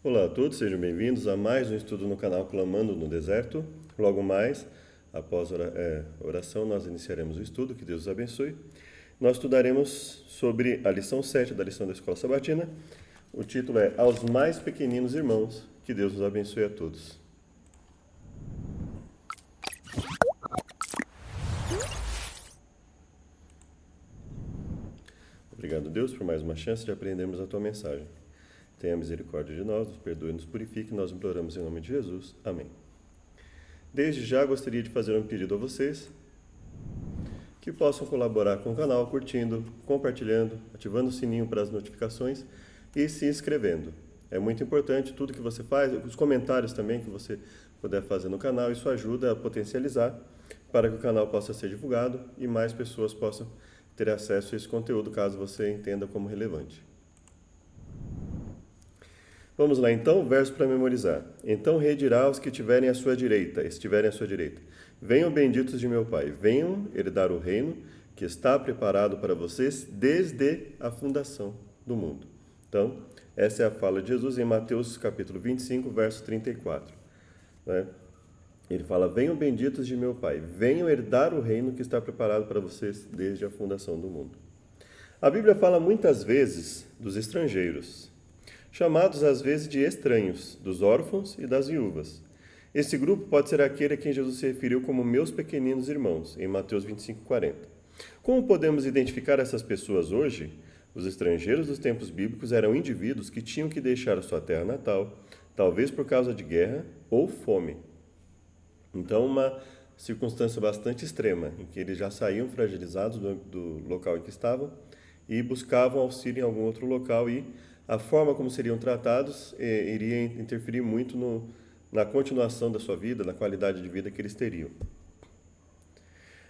Olá a todos, sejam bem-vindos a mais um estudo no canal Clamando no Deserto. Logo mais, após a oração, nós iniciaremos o estudo, que Deus os abençoe. Nós estudaremos sobre a lição 7 da lição da Escola Sabatina. O título é Aos Mais Pequeninos Irmãos, que Deus os abençoe a todos. Obrigado, Deus, por mais uma chance de aprendermos a Tua mensagem. Tenha misericórdia de nós, nos perdoe e nos purifique, nós imploramos em nome de Jesus. Amém. Desde já gostaria de fazer um pedido a vocês que possam colaborar com o canal, curtindo, compartilhando, ativando o sininho para as notificações e se inscrevendo. É muito importante tudo que você faz, os comentários também que você puder fazer no canal, isso ajuda a potencializar para que o canal possa ser divulgado e mais pessoas possam ter acesso a esse conteúdo, caso você entenda como relevante. Vamos lá então, verso para memorizar. Então rei dirá aos que estiverem à sua direita, venham benditos de meu Pai, venham herdar o reino que está preparado para vocês desde a fundação do mundo. Então, essa é a fala de Jesus em Mateus capítulo 25, verso 34. Né? Ele fala, venham benditos de meu Pai, venham herdar o reino que está preparado para vocês desde a fundação do mundo. A Bíblia fala muitas vezes dos estrangeiros, chamados às vezes de estranhos, dos órfãos e das viúvas. Esse grupo pode ser aquele a quem Jesus se referiu como meus pequeninos irmãos, em Mateus 25:40. Como podemos identificar essas pessoas hoje? Os estrangeiros dos tempos bíblicos eram indivíduos que tinham que deixar a sua terra natal, talvez por causa de guerra ou fome. Então, uma circunstância bastante extrema, em que eles já saíam fragilizados do local em que estavam e buscavam auxílio em algum outro local e a forma como seriam tratados iria interferir muito na continuação da sua vida, na qualidade de vida que eles teriam.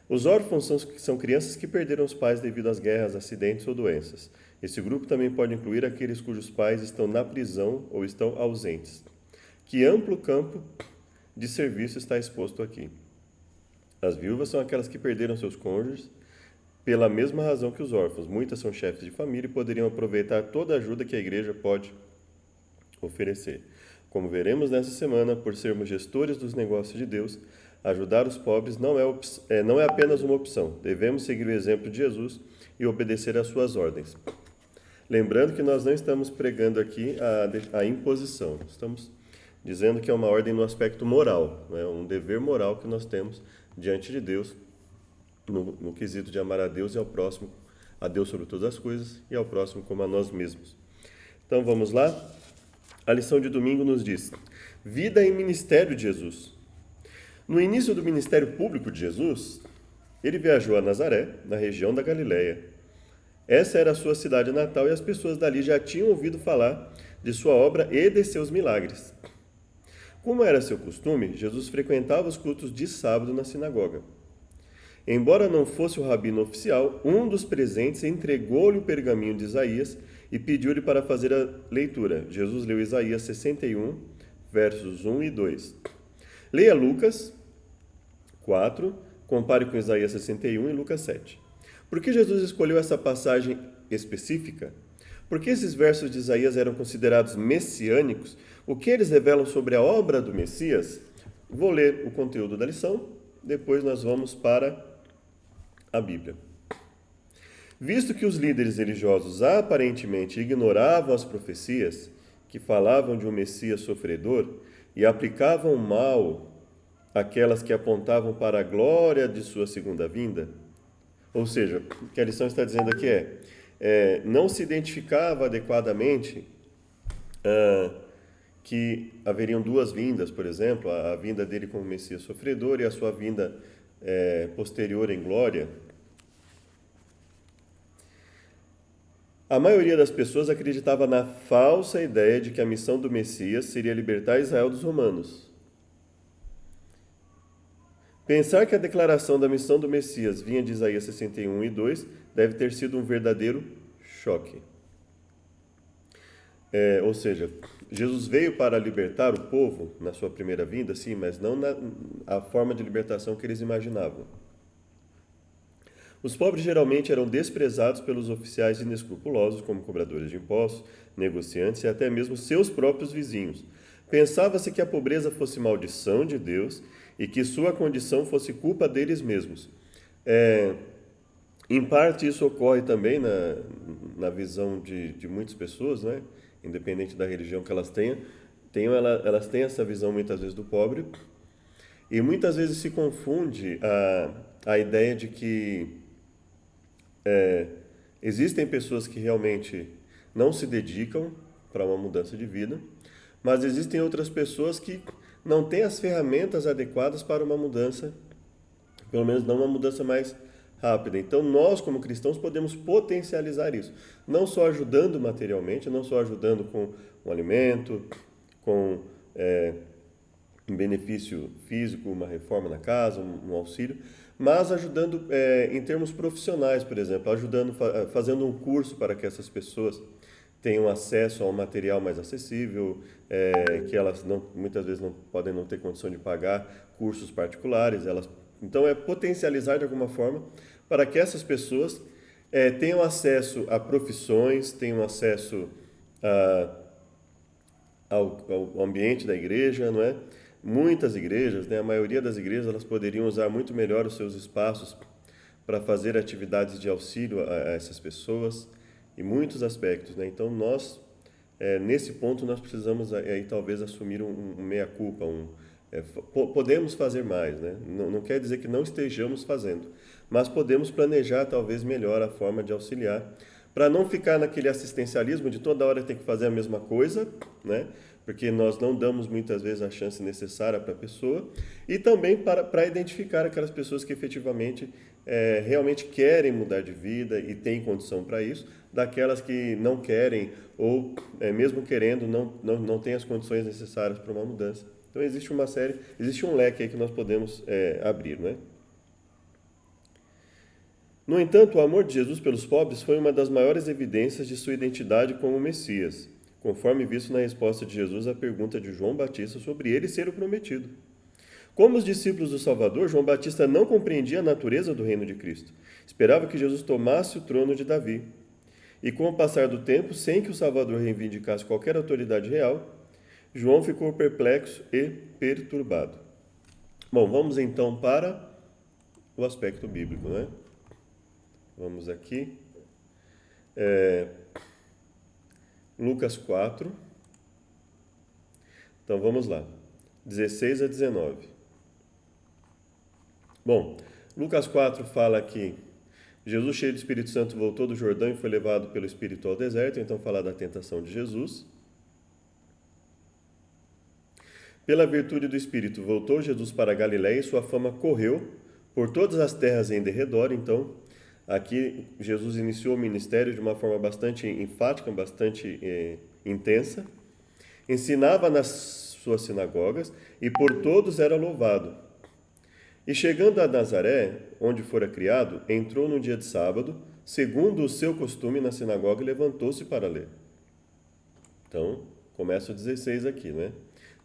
Os órfãos são crianças que perderam os pais devido às guerras, acidentes ou doenças. Esse grupo também pode incluir aqueles cujos pais estão na prisão ou estão ausentes. Que amplo campo de serviço está exposto aqui. As viúvas são aquelas que perderam seus cônjuges, pela mesma razão que os órfãos. Muitas são chefes de família e poderiam aproveitar toda a ajuda que a igreja pode oferecer. Como veremos nessa semana, por sermos gestores dos negócios de Deus, ajudar os pobres não é apenas uma opção. Devemos seguir o exemplo de Jesus e obedecer às suas ordens. Lembrando que nós não estamos pregando aqui a imposição. Estamos dizendo que é uma ordem no aspecto moral, né? Um dever moral que nós temos diante de Deus, no quesito de amar a Deus e ao próximo, a Deus sobre todas as coisas e ao próximo como a nós mesmos. Então vamos lá? A lição de domingo nos diz, vida e ministério de Jesus. No início do ministério público de Jesus, ele viajou a Nazaré, na região da Galileia. Essa era a sua cidade natal e as pessoas dali já tinham ouvido falar de sua obra e de seus milagres. Como era seu costume, Jesus frequentava os cultos de sábado na sinagoga. Embora não fosse o rabino oficial, um dos presentes entregou-lhe o pergaminho de Isaías e pediu-lhe para fazer a leitura. Jesus leu Isaías 61, versos 1 e 2. Leia Lucas 4, compare com Isaías 61 e Lucas 7. Por que Jesus escolheu essa passagem específica? Porque esses versos de Isaías eram considerados messiânicos? O que eles revelam sobre a obra do Messias? Vou ler o conteúdo da lição, depois nós vamos para a Bíblia. Visto que os líderes religiosos aparentemente ignoravam as profecias que falavam de um Messias sofredor e aplicavam mal aquelas que apontavam para a glória de sua segunda vinda, ou seja, o que a lição está dizendo aqui não se identificava adequadamente que haveriam duas vindas, por exemplo, a vinda dele como Messias sofredor e a sua vinda posterior em glória. A maioria das pessoas acreditava na falsa ideia de que a missão do Messias seria libertar Israel dos romanos. Pensar que a declaração da missão do Messias vinha de Isaías 61 e 2 deve ter sido um verdadeiro choque. Ou seja, Jesus veio para libertar o povo na sua primeira vinda, sim, mas não a forma de libertação que eles imaginavam. Os pobres geralmente eram desprezados pelos oficiais inescrupulosos, como cobradores de impostos, negociantes e até mesmo seus próprios vizinhos. Pensava-se que a pobreza fosse maldição de Deus e que sua condição fosse culpa deles mesmos. Em parte, isso ocorre também na visão de muitas pessoas, né? Independente da religião que elas tenham. Elas têm essa visão muitas vezes do pobre e muitas vezes se confunde a ideia de que existem pessoas que realmente não se dedicam para uma mudança de vida, mas existem outras pessoas que não têm as ferramentas adequadas para uma mudança, pelo menos não uma mudança mais rápida. Então, nós, como cristãos, podemos potencializar isso, não só ajudando materialmente, não só ajudando com um alimento, com um benefício físico, uma reforma na casa, um auxílio, mas ajudando em termos profissionais, por exemplo, fazendo um curso para que essas pessoas tenham acesso a um material mais acessível, que elas muitas vezes podem não ter condição de pagar cursos particulares. Então, é potencializar de alguma forma para que essas pessoas tenham acesso a profissões, tenham acesso ao ambiente da igreja, não é? Muitas igrejas, né, a maioria das igrejas, elas poderiam usar muito melhor os seus espaços para fazer atividades de auxílio a essas pessoas, em muitos aspectos, né? Então, nesse ponto, nós precisamos aí talvez assumir um meia-culpa, podemos fazer mais, né? Não quer dizer que não estejamos fazendo, mas podemos planejar talvez melhor a forma de auxiliar, para não ficar naquele assistencialismo de toda hora ter que fazer a mesma coisa, né? Porque nós não damos muitas vezes a chance necessária para a pessoa, e também para identificar aquelas pessoas que efetivamente realmente querem mudar de vida e têm condição para isso, daquelas que não querem ou mesmo querendo não têm as condições necessárias para uma mudança. Então existe um leque aí que nós podemos abrir, né? No entanto, o amor de Jesus pelos pobres foi uma das maiores evidências de sua identidade como Messias, conforme visto na resposta de Jesus à pergunta de João Batista sobre ele ser o prometido. Como os discípulos do Salvador, João Batista não compreendia a natureza do reino de Cristo. Esperava que Jesus tomasse o trono de Davi. E com o passar do tempo, sem que o Salvador reivindicasse qualquer autoridade real, João ficou perplexo e perturbado. Bom, vamos então para o aspecto bíblico, né? Vamos aqui. Lucas 4. Então vamos lá. 16 a 19. Bom, Lucas 4 fala que Jesus, cheio do Espírito Santo, voltou do Jordão e foi levado pelo Espírito ao deserto. Então fala da tentação de Jesus. Pela virtude do Espírito, voltou Jesus para a Galiléia e sua fama correu por todas as terras em derredor. Então, aqui Jesus iniciou o ministério de uma forma bastante enfática, bastante intensa. Ensinava nas suas sinagogas e por todos era louvado. E chegando a Nazaré, onde fora criado, entrou no dia de sábado, segundo o seu costume na sinagoga, e levantou-se para ler. Então, começa o 16 aqui, né?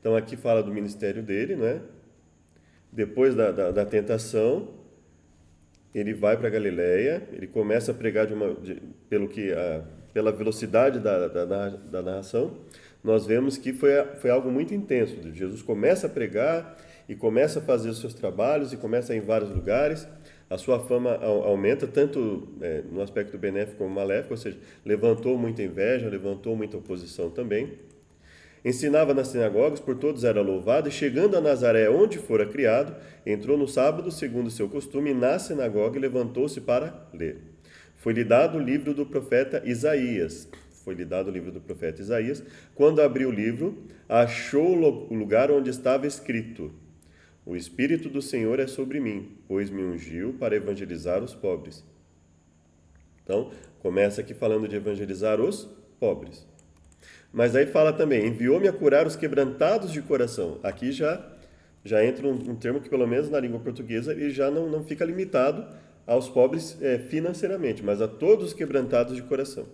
Então, aqui fala do ministério dele, né? Depois da tentação, ele vai para a Galiléia, ele começa a pregar pela velocidade da narração, nós vemos que foi algo muito intenso. Jesus começa a pregar e começa a fazer os seus trabalhos e começa a ir em vários lugares. A sua fama aumenta, tanto no aspecto benéfico como maléfico, ou seja, levantou muita inveja, levantou muita oposição também. Ensinava nas sinagogas, por todos era louvado, e chegando a Nazaré, onde fora criado, entrou no sábado, segundo o seu costume, na sinagoga e levantou-se para ler. Foi-lhe dado o livro do profeta Isaías. Quando abriu o livro, achou o lugar onde estava escrito: O Espírito do Senhor é sobre mim, pois me ungiu para evangelizar os pobres. Então, começa aqui falando de evangelizar os pobres. Mas aí fala também, enviou-me a curar os quebrantados de coração. Aqui já entra um termo que, pelo menos na língua portuguesa, ele já não fica limitado aos pobres financeiramente, mas a todos os quebrantados de coração.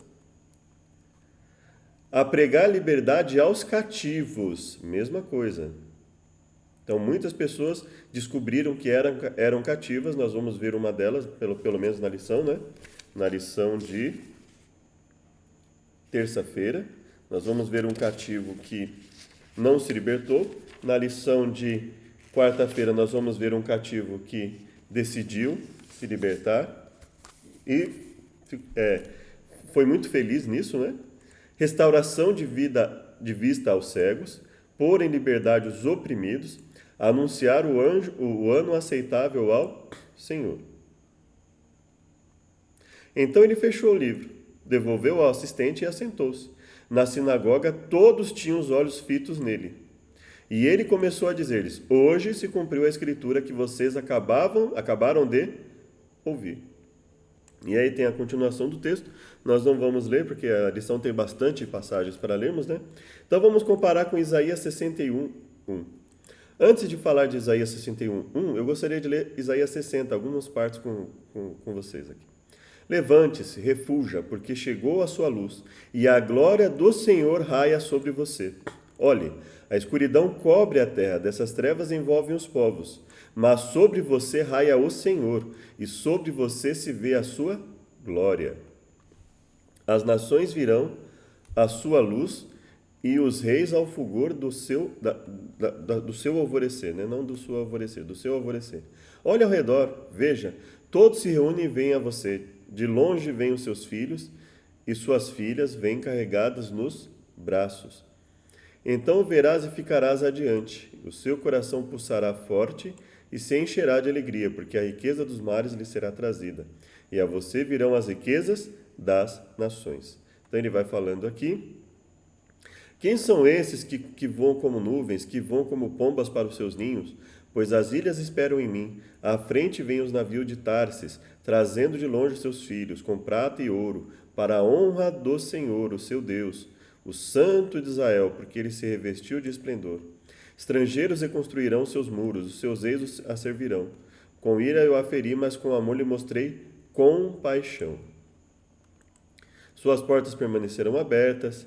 A pregar liberdade aos cativos, mesma coisa. Então, muitas pessoas descobriram que eram cativas. Nós vamos ver uma delas, pelo menos na lição, né? Na lição de terça-feira. Nós vamos ver um cativo que não se libertou. Na lição de quarta-feira, nós vamos ver um cativo que decidiu se libertar e foi muito feliz nisso, né? Restauração de vista aos cegos, pôr em liberdade os oprimidos, anunciar o ano aceitável ao Senhor. Então ele fechou o livro, devolveu ao assistente e assentou-se. Na sinagoga, todos tinham os olhos fitos nele. E ele começou a dizer-lhes: hoje se cumpriu a escritura que vocês acabaram de ouvir. E aí tem a continuação do texto. Nós não vamos ler, porque a lição tem bastante passagens para lermos, né? Então vamos comparar com Isaías 61, 1. Antes de falar de Isaías 61, 1, eu gostaria de ler Isaías 60, algumas partes com vocês aqui. Levante-se, refulja, porque chegou a sua luz, e a glória do Senhor raia sobre você. Olhe, a escuridão cobre a terra, dessas trevas envolvem os povos. Mas sobre você raia o Senhor, e sobre você se vê a sua glória. As nações virão à sua luz, e os reis ao fulgor do seu alvorecer, né? Não do seu alvorecer, do seu alvorecer. Olhe ao redor, veja, todos se reúnem e vêm a você. De longe vêm os seus filhos, e suas filhas vêm carregadas nos braços. Então verás e ficarás adiante, o seu coração pulsará forte e se encherá de alegria, porque a riqueza dos mares lhe será trazida, e a você virão as riquezas das nações. Então ele vai falando aqui. Quem são esses que voam como nuvens, que voam como pombas para os seus ninhos? Pois as ilhas esperam em mim. À frente vêm os navios de Tarsis, trazendo de longe seus filhos, com prata e ouro, para a honra do Senhor, o seu Deus, o Santo de Israel, porque ele se revestiu de esplendor. Estrangeiros reconstruirão seus muros, os seus eis a servirão. Com ira eu a feri, mas com amor lhe mostrei compaixão. Suas portas permanecerão abertas,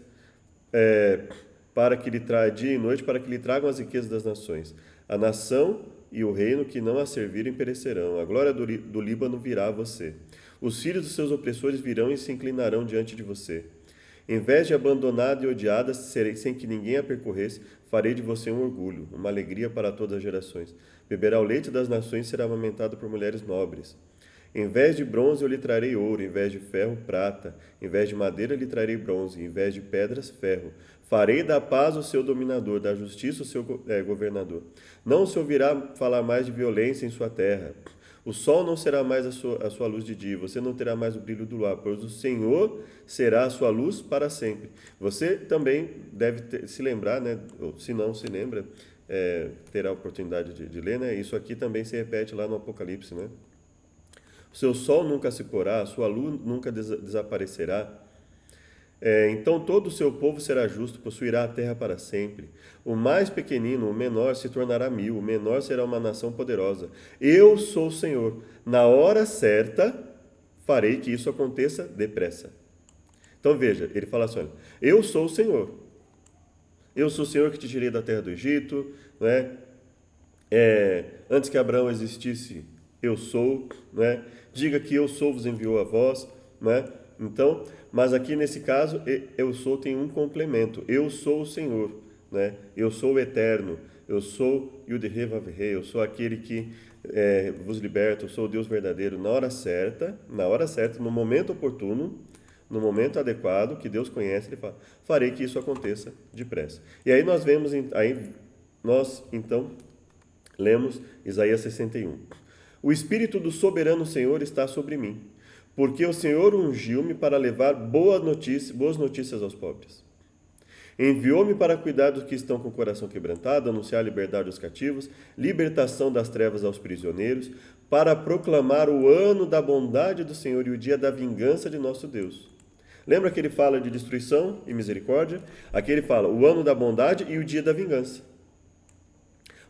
para que lhe dia e noite, para que lhe tragam as riquezas das nações. A nação e o reino que não a servirem perecerão. A glória do Líbano virá a você. Os filhos dos seus opressores virão e se inclinarão diante de você. Em vez de abandonada e odiada, sem que ninguém a percorresse, farei de você um orgulho, uma alegria para todas as gerações. Beberá o leite das nações e será amamentado por mulheres nobres. Em vez de bronze eu lhe trarei ouro, em vez de ferro, prata, em vez de madeira lhe trarei bronze, em vez de pedras, ferro. Farei da paz o seu dominador, da justiça o seu governador. Não se ouvirá falar mais de violência em sua terra. O sol não será mais a sua luz de dia, você não terá mais o brilho do luar, pois o Senhor será a sua luz para sempre. Você também deve se lembrar, né? Ou, se não se lembra, terá a oportunidade de ler, né? Isso aqui também se repete lá no Apocalipse, né? O seu sol nunca se porá, a sua luz nunca desaparecerá. Então todo o seu povo será justo, possuirá a terra para sempre. O mais pequenino, o menor, se tornará 1000, o menor será uma nação poderosa. Eu sou o Senhor. Na hora certa, farei que isso aconteça depressa. Então veja, ele fala assim, olha, eu sou o Senhor. Eu sou o Senhor que te tirei da terra do Egito, né? Antes que Abraão existisse, eu sou, né? Diga que eu sou vos enviou a vós, né? Então, mas aqui nesse caso, eu sou tem um complemento. Eu sou o Senhor, né? Eu sou o Eterno. Eu sou Yud-Heh-Vav-Heh. Eu sou aquele que vos liberta. Eu sou o Deus verdadeiro. Na hora certa, no momento oportuno, no momento adequado, que Deus conhece, ele fala, farei que isso aconteça depressa. E aí nós vemos, nós então lemos Isaías 61. O Espírito do soberano Senhor está sobre mim, porque o Senhor ungiu-me para levar boas notícias aos pobres. Enviou-me para cuidar dos que estão com o coração quebrantado, anunciar a liberdade aos cativos, libertação das trevas aos prisioneiros, para proclamar o ano da bondade do Senhor e o dia da vingança de nosso Deus. Lembra que ele fala de destruição e misericórdia? Aqui ele fala o ano da bondade e o dia da vingança.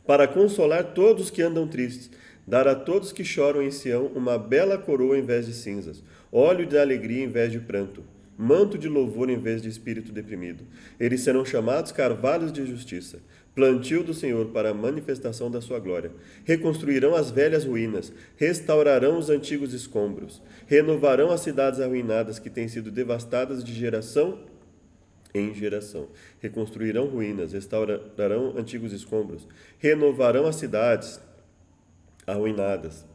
Para consolar todos os que andam tristes, dar a todos que choram em Sião uma bela coroa em vez de cinzas, óleo de alegria em vez de pranto, manto de louvor em vez de espírito deprimido. Eles serão chamados carvalhos de justiça, plantio do Senhor para a manifestação da sua glória. Reconstruirão as velhas ruínas, restaurarão os antigos escombros, renovarão as cidades arruinadas que têm sido devastadas de geração em geração. Reconstruirão ruínas, restaurarão antigos escombros, renovarão as cidades arruinadas.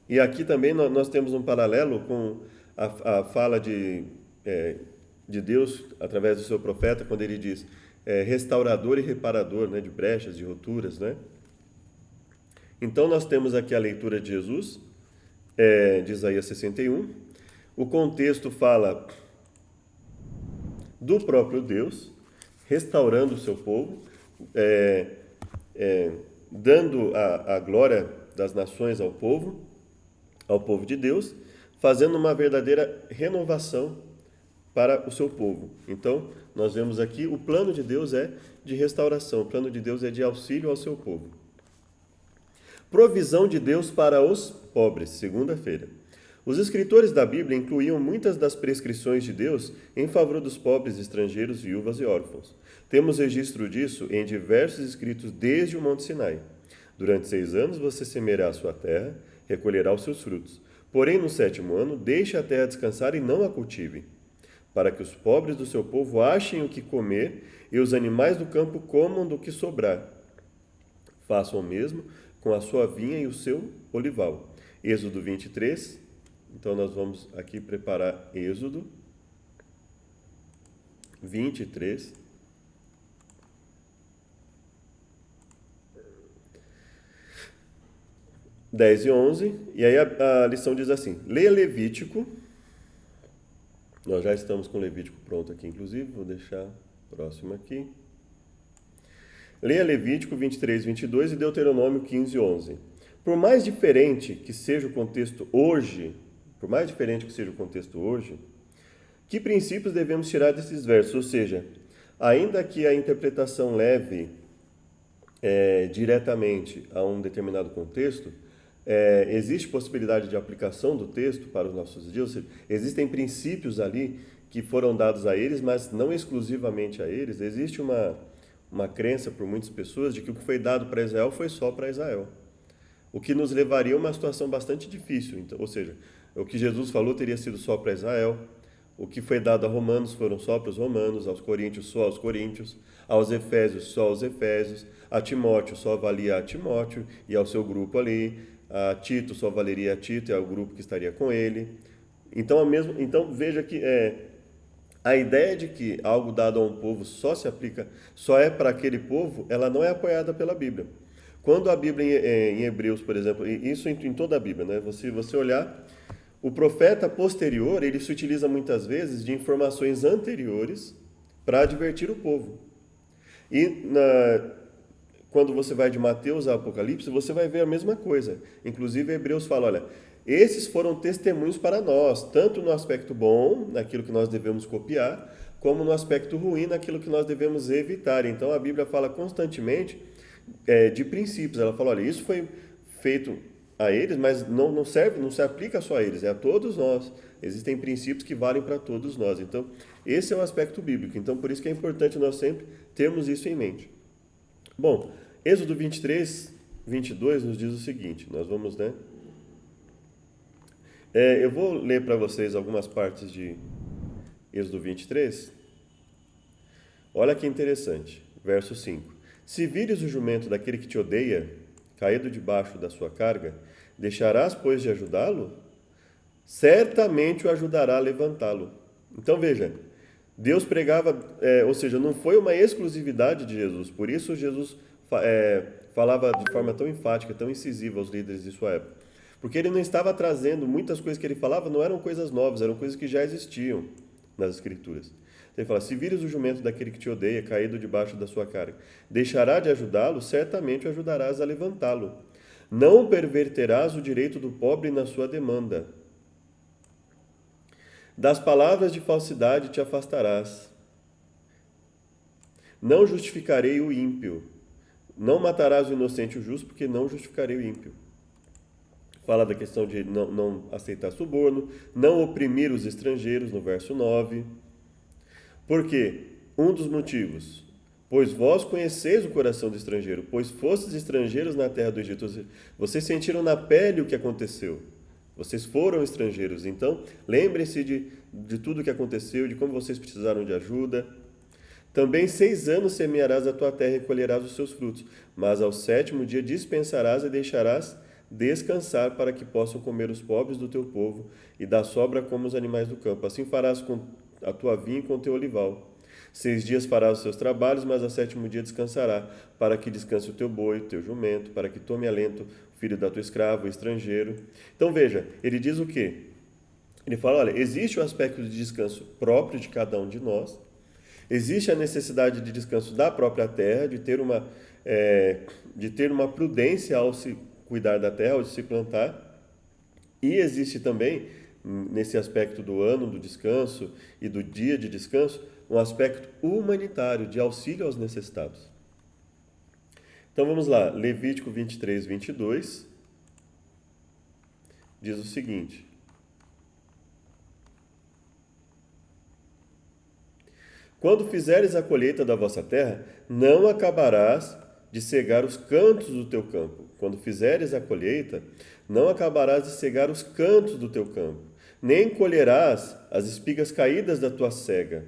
E aqui também nós temos um paralelo com a fala de Deus através do seu profeta, quando ele diz restaurador e reparador, né, de brechas, de roturas, né? Então nós temos aqui a leitura de Jesus, de Isaías 61. O contexto fala do próprio Deus restaurando o seu povo, dando a glória das nações ao povo de Deus, fazendo uma verdadeira renovação para o seu povo. Então, nós vemos aqui, o plano de Deus é de restauração, o plano de Deus é de auxílio ao seu povo. Provisão de Deus para os pobres, segunda-feira. Os escritores da Bíblia incluíam muitas das prescrições de Deus em favor dos pobres, estrangeiros, viúvas e órfãos. Temos registro disso em diversos escritos desde o Monte Sinai. Durante 6 anos você semeará a sua terra, recolherá os seus frutos. Porém, no 7º ano, deixe a terra descansar e não a cultive, para que os pobres do seu povo achem o que comer e os animais do campo comam do que sobrar. Façam o mesmo com a sua vinha e o seu olival. Êxodo 23. Então, nós vamos aqui preparar Êxodo 23. (10 e 11). E aí a lição diz assim: leia Levítico. Nós já estamos com Levítico pronto aqui, inclusive. Vou deixar próximo aqui. Leia Levítico 23, 22 e Deuteronômio 15, 11. Por mais diferente que seja o contexto hoje, que princípios devemos tirar desses versos? Ou seja, ainda que a interpretação leve diretamente a um determinado contexto, existe possibilidade de aplicação do texto para os nossos dias. Ou seja, existem princípios ali que foram dados a eles, mas não exclusivamente a eles. Existe uma crença por muitas pessoas de que o que foi dado para Israel foi só para Israel, o que nos levaria a uma situação bastante difícil. Então, ou seja, o que Jesus falou teria sido só para Israel, o que foi dado a Romanos foram só para os romanos, aos Coríntios só aos Coríntios, aos Efésios só aos Efésios, a Timóteo só valia a Timóteo e ao seu grupo ali, a Tito só valeria a Tito e ao grupo que estaria com ele. Então veja que a ideia de que algo dado a um povo só é para aquele povo, ela não é apoiada pela Bíblia. Quando a Bíblia em Hebreus, por exemplo, e isso em toda a Bíblia, né? Você olhar, o profeta posterior, ele se utiliza muitas vezes de informações anteriores para advertir o povo. E quando você vai de Mateus a Apocalipse, você vai ver a mesma coisa. Inclusive, Hebreus fala, olha, esses foram testemunhos para nós, tanto no aspecto bom, naquilo que nós devemos copiar, como no aspecto ruim, naquilo que nós devemos evitar. Então, a Bíblia fala constantemente de princípios. Ela fala, olha, isso foi feito a eles, mas não se aplica só a eles, é a todos nós. Existem princípios que valem para todos nós. Então, esse é o aspecto bíblico. Então, por isso que é importante nós sempre termos isso em mente. Bom, Êxodo 23, 22 nos diz o seguinte, nós vamos, né? Eu vou ler para vocês algumas partes de Êxodo 23. Olha que interessante, verso 5. Se vires o jumento daquele que te odeia, caído debaixo da sua carga, deixarás, pois, de ajudá-lo? Certamente o ajudará a levantá-lo. Então, veja, Deus pregava, ou seja, não foi uma exclusividade de Jesus, por isso Jesus falava de forma tão enfática, tão incisiva aos líderes de sua época. Porque ele não estava trazendo, muitas coisas que ele falava não eram coisas novas, eram coisas que já existiam nas Escrituras. Então ele fala, se vires o jumento daquele que te odeia, caído debaixo da sua carga, deixará de ajudá-lo, certamente o ajudarás a levantá-lo. Não perverterás o direito do pobre na sua demanda. Das palavras de falsidade te afastarás. Não justificarei o ímpio. Não matarás o inocente e o justo, porque não justificarei o ímpio. Fala da questão de não aceitar suborno, não oprimir os estrangeiros, no verso 9. Por quê? Um dos motivos. Pois vós conheceis o coração do estrangeiro, pois fostes estrangeiros na terra do Egito. Ou seja, vocês sentiram na pele o que aconteceu. Vocês foram estrangeiros. Então, lembrem-se de tudo o que aconteceu, de como vocês precisaram de ajuda. Também 6 anos semearás a tua terra e colherás os seus frutos. Mas ao 7º dia dispensarás e deixarás descansar para que possam comer os pobres do teu povo e da sobra como os animais do campo. Assim farás com a tua vinha e com o teu olival. 6 dias farás os seus trabalhos, mas ao 7º dia descansará, para que descanse o teu boi, o teu jumento, para que tome alento o filho da tua escrava, o estrangeiro. Então veja, ele diz o quê? Ele fala, olha, existe o aspecto de descanso próprio de cada um de nós, existe a necessidade de descanso da própria terra, de ter uma prudência ao se cuidar da terra, ao se plantar, e existe também, nesse aspecto do ano do descanso e do dia de descanso, um aspecto humanitário, de auxílio aos necessitados. Então vamos lá, Levítico 23, 22, diz o seguinte: quando fizeres a colheita da vossa terra, não acabarás de cegar os cantos do teu campo. Quando fizeres a colheita, não acabarás de cegar os cantos do teu campo, nem colherás as espigas caídas da tua cega.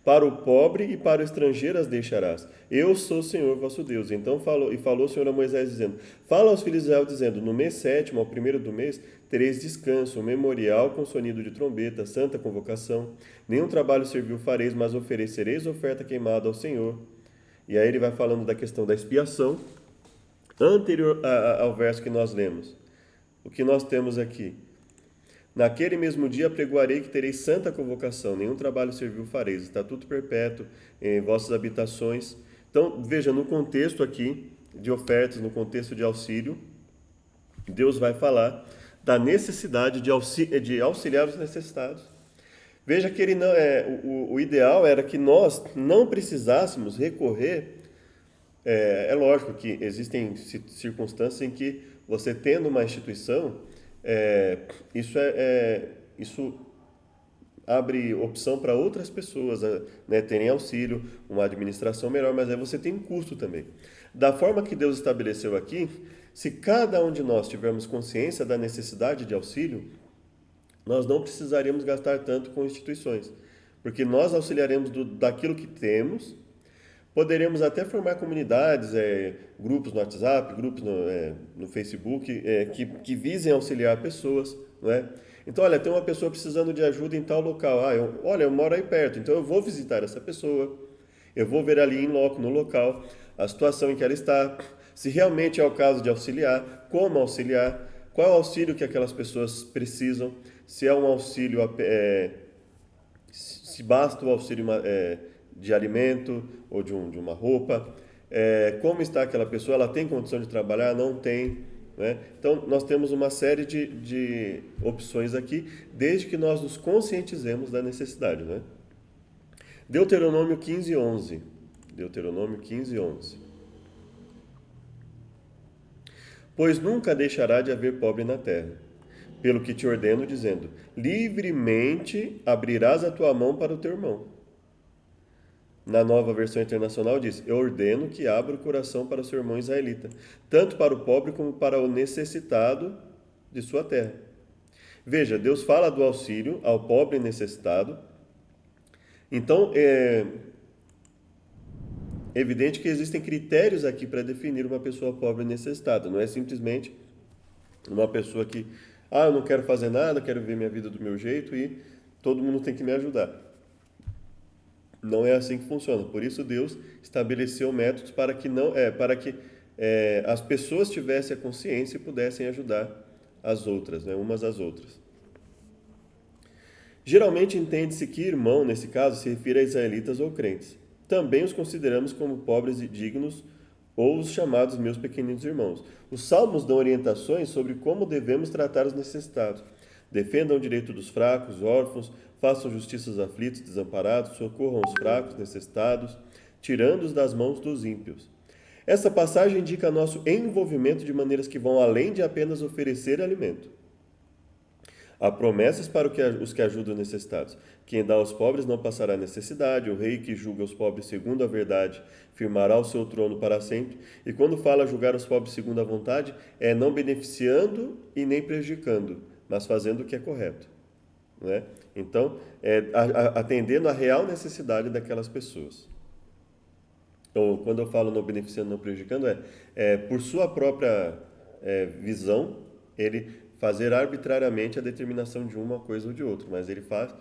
Para o pobre e para o estrangeiro as deixarás. Eu sou o Senhor vosso Deus. Então falou o Senhor a Moisés, dizendo: fala aos filhos de Israel, dizendo: no mês 7º, ao 1º do mês, tereis descanso, um memorial com sonido de trombeta, santa convocação. Nenhum trabalho servil fareis, mas oferecereis oferta queimada ao Senhor. E aí ele vai falando da questão da expiação, anterior ao verso que nós lemos. O que nós temos aqui? Naquele mesmo dia pregoarei que tereis santa convocação, nenhum trabalho servil fareis, estatuto perpétuo em vossas habitações. Então, veja, no contexto aqui de ofertas, no contexto de auxílio, Deus vai falar da necessidade de auxiliar os necessitados. Veja que ele não o ideal era que nós não precisássemos recorrer. É lógico que existem circunstâncias em que você tendo uma instituição, isso abre opção para outras pessoas, né, terem auxílio, uma administração melhor, mas aí você tem um custo também. Da forma que Deus estabeleceu aqui, se cada um de nós tivermos consciência da necessidade de auxílio, nós não precisaríamos gastar tanto com instituições, porque nós auxiliaremos daquilo que temos. Poderemos até formar comunidades, grupos no WhatsApp, grupos no Facebook, que visem auxiliar pessoas, não é? Então, olha, tem uma pessoa precisando de ajuda em tal local. Eu moro aí perto, então eu vou visitar essa pessoa. Eu vou ver ali em loco, no local, a situação em que ela está. Se realmente é o caso de auxiliar, como auxiliar, qual é o auxílio que aquelas pessoas precisam, se é um auxílio, se basta o auxílio de alimento ou de uma roupa, como está aquela pessoa, ela tem condição de trabalhar, não tem, né? Então, nós temos uma série de opções aqui, desde que nós nos conscientizemos da necessidade, né? Deuteronômio 15, 11. Deuteronômio 15, 11. Pois nunca deixará de haver pobre na terra, pelo que te ordeno, dizendo: livremente abrirás a tua mão para o teu irmão. Na Nova Versão Internacional diz: eu ordeno que abra o coração para o seu irmão israelita, tanto para o pobre como para o necessitado de sua terra. Veja, Deus fala do auxílio ao pobre e necessitado. Então, é evidente que existem critérios aqui para definir uma pessoa pobre e necessitada. Não é simplesmente uma pessoa que, eu não quero fazer nada, quero viver minha vida do meu jeito e todo mundo tem que me ajudar. Não é assim que funciona. Por isso Deus estabeleceu métodos para que as pessoas tivessem a consciência e pudessem ajudar as outras, né, umas às outras. Geralmente entende-se que irmão, nesse caso, se refere a israelitas ou crentes. Também os consideramos como pobres e dignos ou os chamados meus pequeninos irmãos. Os salmos dão orientações sobre como devemos tratar os necessitados. Defendam o direito dos fracos, órfãos, façam justiça aos aflitos, desamparados, socorram os fracos, necessitados, tirando-os das mãos dos ímpios. Essa passagem indica nosso envolvimento de maneiras que vão além de apenas oferecer alimento. Há promessas para os que ajudam os necessitados. Quem dá aos pobres não passará necessidade, o rei que julga os pobres segundo a verdade firmará o seu trono para sempre. E quando fala julgar os pobres segundo a vontade, é não beneficiando e nem prejudicando, mas fazendo o que é correto. Né? Então, atendendo à real necessidade daquelas pessoas. Então, quando eu falo não beneficiando, não prejudicando, por sua própria visão, ele fazer arbitrariamente a determinação de uma coisa ou de outra, mas ele faz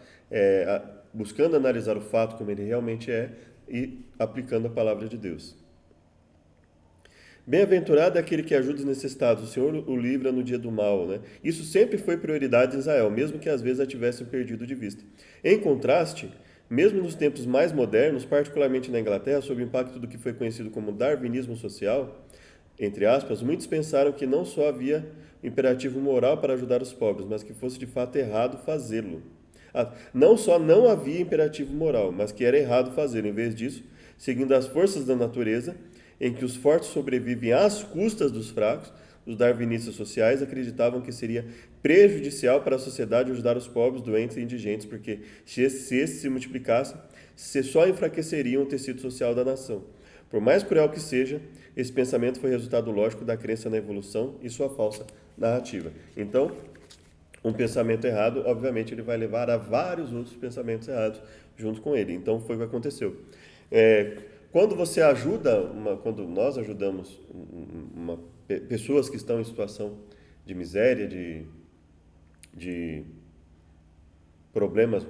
buscando analisar o fato como ele realmente é e aplicando a palavra de Deus. Bem-aventurado é aquele que ajuda os necessitados, o Senhor o livra no dia do mal. Né? Isso sempre foi prioridade em Israel, mesmo que às vezes a tivessem perdido de vista. Em contraste, mesmo nos tempos mais modernos, particularmente na Inglaterra, sob o impacto do que foi conhecido como darwinismo social, entre aspas, muitos pensaram que não só havia imperativo moral para ajudar os pobres, mas que fosse de fato errado fazê-lo. Não só não havia imperativo moral, mas que era errado fazê-lo. Em vez disso, seguindo as forças da natureza, em que os fortes sobrevivem às custas dos fracos, os darwinistas sociais acreditavam que seria prejudicial para a sociedade ajudar os pobres, doentes e indigentes, porque se esses se multiplicassem, só enfraqueceriam o tecido social da nação. Por mais cruel que seja, esse pensamento foi resultado lógico da crença na evolução e sua falsa narrativa. Então, um pensamento errado, obviamente, ele vai levar a vários outros pensamentos errados junto com ele. Então, foi o que aconteceu. Quando você ajuda, quando nós ajudamos pessoas que estão em situação de miséria, de problemas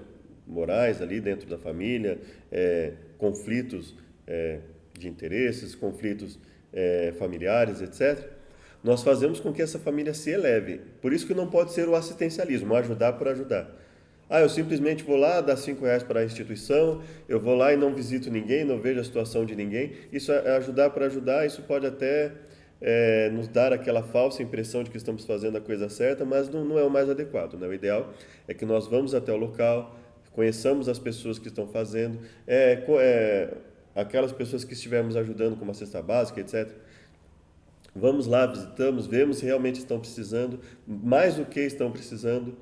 morais ali dentro da família, conflitos de interesses, conflitos familiares, etc., nós fazemos com que essa família se eleve. Por isso que não pode ser o assistencialismo, ajudar por ajudar. Eu simplesmente vou lá, dar R$5 para a instituição, eu vou lá e não visito ninguém, não vejo a situação de ninguém. Isso é ajudar por ajudar, isso pode até nos dar aquela falsa impressão de que estamos fazendo a coisa certa, mas não é o mais adequado. Né? O ideal é que nós vamos até o local, conheçamos as pessoas que estão fazendo, aquelas pessoas que estivermos ajudando com uma cesta básica, etc., vamos lá, visitamos, vemos se realmente estão precisando, mais do que estão precisando,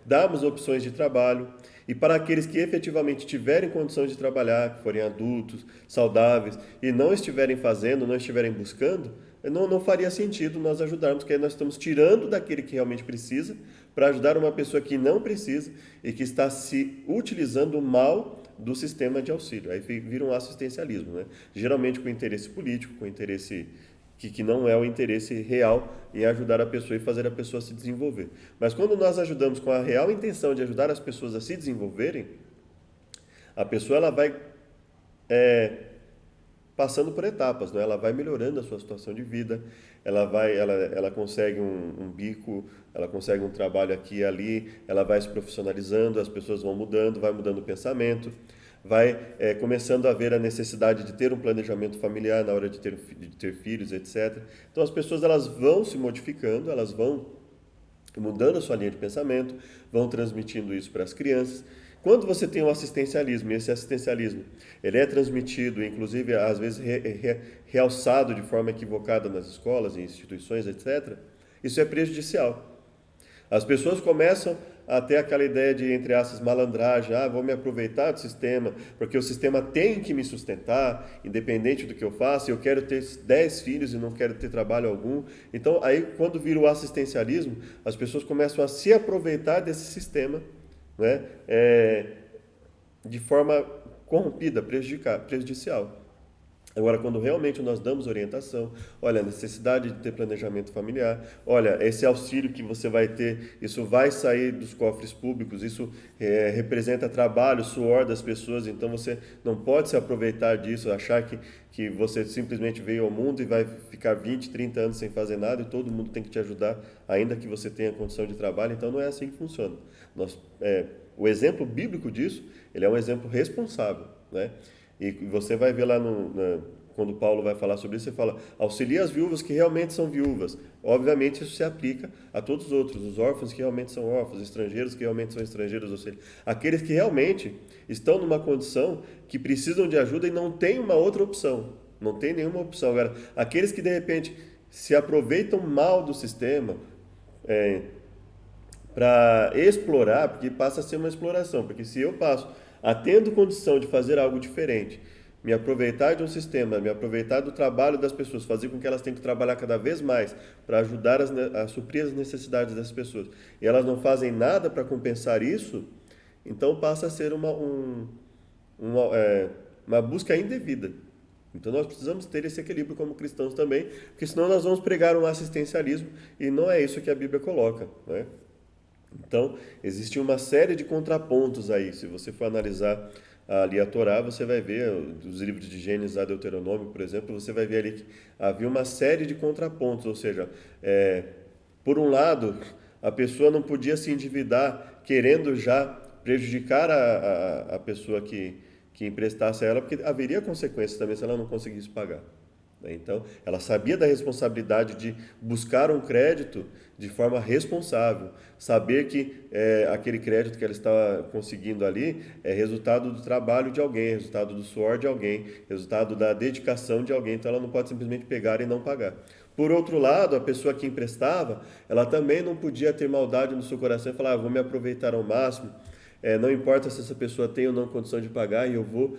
damos opções de trabalho, e para aqueles que efetivamente tiverem condições de trabalhar, que forem adultos, saudáveis, e não estiverem fazendo, não estiverem buscando, não faria sentido nós ajudarmos, porque aí nós estamos tirando daquele que realmente precisa, para ajudar uma pessoa que não precisa e que está se utilizando mal do sistema de auxílio. Aí vira um assistencialismo, né? Geralmente com interesse político, com interesse que não é o interesse real em ajudar a pessoa e fazer a pessoa se desenvolver. Mas quando nós ajudamos com a real intenção de ajudar as pessoas a se desenvolverem, a pessoa ela vai passando por etapas, né? Ela vai melhorando a sua situação de vida, ela consegue um bico, ela consegue um trabalho aqui e ali, ela vai se profissionalizando, as pessoas vão mudando, vai mudando o pensamento, vai começando a ver a necessidade de ter um planejamento familiar na hora de ter filhos, etc. Então as pessoas elas vão se modificando, elas vão mudando a sua linha de pensamento, vão transmitindo isso para as crianças. Quando você tem um assistencialismo, e esse assistencialismo ele é transmitido, inclusive às vezes realçado de forma equivocada nas escolas, em instituições, etc., isso é prejudicial. As pessoas começam a ter aquela ideia de, entre aspas, malandragem, vou me aproveitar do sistema, porque o sistema tem que me sustentar, independente do que eu faça, eu quero ter 10 filhos e não quero ter trabalho algum. Então, aí quando vira o assistencialismo, as pessoas começam a se aproveitar desse sistema, né, de forma corrompida, prejudicial. Agora, quando realmente nós damos orientação, olha, a necessidade de ter planejamento familiar, olha, esse auxílio que você vai ter, isso vai sair dos cofres públicos, isso representa trabalho, suor das pessoas, então você não pode se aproveitar disso, achar que você simplesmente veio ao mundo e vai ficar 20, 30 anos sem fazer nada e todo mundo tem que te ajudar, ainda que você tenha condição de trabalho, então não é assim que funciona. O exemplo bíblico disso, ele é um exemplo responsável, né? E você vai ver lá quando Paulo vai falar sobre isso, ele fala, auxilia as viúvas que realmente são viúvas. Obviamente isso se aplica a todos os outros, os órfãos que realmente são órfãos, estrangeiros que realmente são estrangeiros, ou seja, aqueles que realmente estão numa condição que precisam de ajuda e não tem uma outra opção, não tem nenhuma opção. Agora, aqueles que de repente se aproveitam mal do sistema, para explorar, porque passa a ser uma exploração, porque se eu passo a tendo condição de fazer algo diferente, me aproveitar de um sistema, me aproveitar do trabalho das pessoas, fazer com que elas tenham que trabalhar cada vez mais para ajudar a suprir as necessidades das pessoas, e elas não fazem nada para compensar isso, então passa a ser uma busca indevida. Então nós precisamos ter esse equilíbrio como cristãos também, porque senão nós vamos pregar um assistencialismo e não é isso que a Bíblia coloca, né? Então, existe uma série de contrapontos aí. Se você for analisar ali a Torá, você vai ver, os livros de Gênesis a Deuteronômio, por exemplo, você vai ver ali que havia uma série de contrapontos, ou seja, por um lado, a pessoa não podia se endividar querendo já prejudicar a pessoa que emprestasse a ela, porque haveria consequências também se ela não conseguisse pagar. Então, ela sabia da responsabilidade de buscar um crédito de forma responsável, saber que aquele crédito que ela estava conseguindo ali é resultado do trabalho de alguém, resultado do suor de alguém, resultado da dedicação de alguém, então ela não pode simplesmente pegar e não pagar. Por outro lado, a pessoa que emprestava, ela também não podia ter maldade no seu coração e falar, vou me aproveitar ao máximo, não importa se essa pessoa tem ou não condição de pagar, e eu vou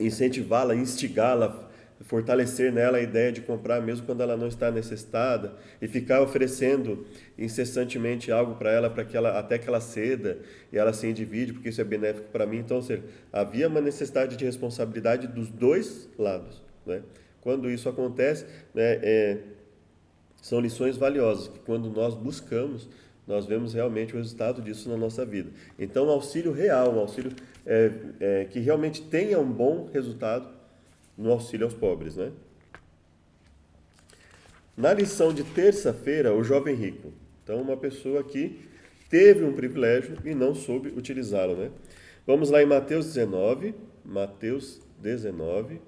incentivá-la, instigá-la, fortalecer nela a ideia de comprar mesmo quando ela não está necessitada e ficar oferecendo incessantemente algo para ela, até que ela ceda e ela se endivide, porque isso é benéfico para mim. Então, ou seja, havia uma necessidade de responsabilidade dos dois lados, né? Quando isso acontece, né, são lições valiosas que quando nós buscamos, nós vemos realmente o resultado disso na nossa vida. Então, um auxílio real, um auxílio que realmente tenha um bom resultado no auxílio aos pobres, né? Na lição de terça-feira, o jovem rico. Então, uma pessoa que teve um privilégio e não soube utilizá-lo, né? Vamos lá em Mateus 19. Mateus 19.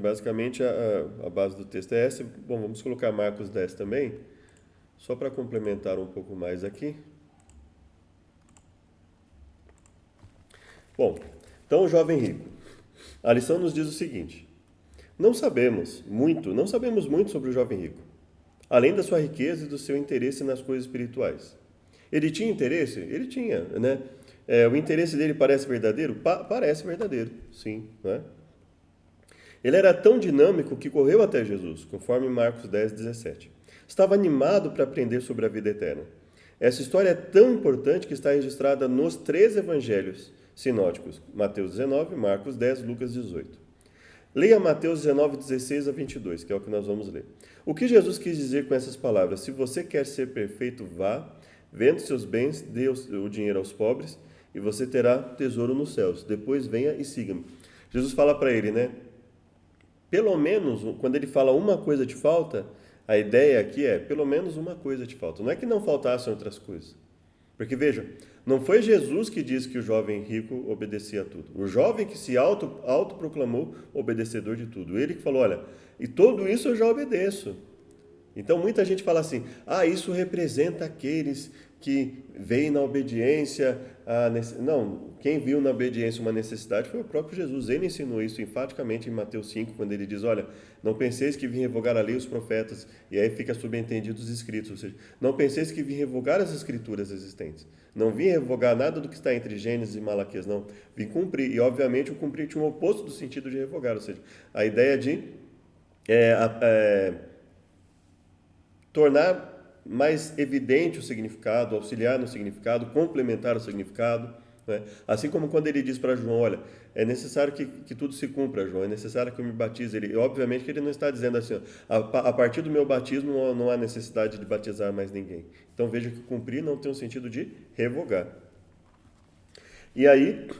Basicamente a base do texto é essa. Bom, vamos colocar Marcos 10 também, só para complementar um pouco mais aqui. Bom, então o jovem rico. A lição nos diz o seguinte: não sabemos muito sobre o jovem rico, além da sua riqueza e do seu interesse nas coisas espirituais. Ele tinha interesse? Ele tinha, né? O interesse dele parece verdadeiro? Parece verdadeiro, sim, né? Ele era tão dinâmico que correu até Jesus, conforme Marcos 10, 17. Estava animado para aprender sobre a vida eterna. Essa história é tão importante que está registrada nos 3 evangelhos sinóticos: Mateus 19, Marcos 10, Lucas 18. Leia Mateus 19, 16 a 22, que é o que nós vamos ler. O que Jesus quis dizer com essas palavras? Se você quer ser perfeito, vá, vende seus bens, dê o dinheiro aos pobres, e você terá tesouro nos céus. Depois venha e siga-me. Jesus fala para ele, né? Pelo menos, quando ele fala uma coisa te falta, a ideia aqui é, pelo menos uma coisa te falta. Não é que não faltassem outras coisas. Porque, veja, não foi Jesus que disse que o jovem rico obedecia a tudo. O jovem que se autoproclamou obedecedor de tudo. Ele que falou, olha, e tudo isso eu já obedeço. Então, muita gente fala assim, isso representa aqueles que veem na obediência Não, quem viu na obediência uma necessidade foi o próprio Jesus. Ele ensinou isso enfaticamente em Mateus 5, quando ele diz, olha, não penseis que vim revogar a lei e os profetas, e aí fica subentendido os escritos, ou seja, não penseis que vim revogar as escrituras existentes. Não vim revogar nada do que está entre Gênesis e Malaquias, não. Vim cumprir, e obviamente o cumprir tinha um oposto do sentido de revogar, ou seja, a ideia de tornar mais evidente o significado, auxiliar no significado, complementar o significado, né? Assim como quando ele diz para João, olha, é necessário que tudo se cumpra, João, é necessário que eu me batize. Obviamente que ele não está dizendo assim, a partir do meu batismo não há necessidade de batizar mais ninguém. Então veja que cumprir não tem o sentido de revogar. E aí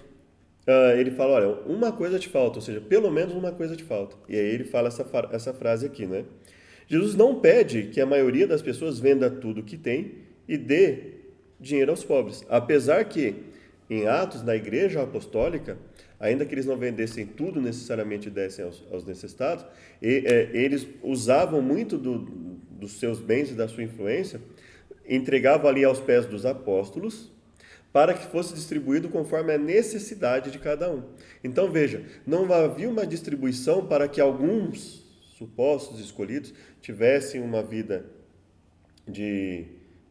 ele fala, olha, uma coisa te falta, ou seja, pelo menos uma coisa te falta. E aí ele fala essa frase aqui, né? Jesus não pede que a maioria das pessoas venda tudo que tem e dê dinheiro aos pobres. Apesar que, em Atos, na igreja apostólica, ainda que eles não vendessem tudo necessariamente e dessem aos necessitados, eles usavam muito dos seus bens e da sua influência, entregavam ali aos pés dos apóstolos, para que fosse distribuído conforme a necessidade de cada um. Então veja, não havia uma distribuição para que alguns supostos escolhidos tivessem uma vida de,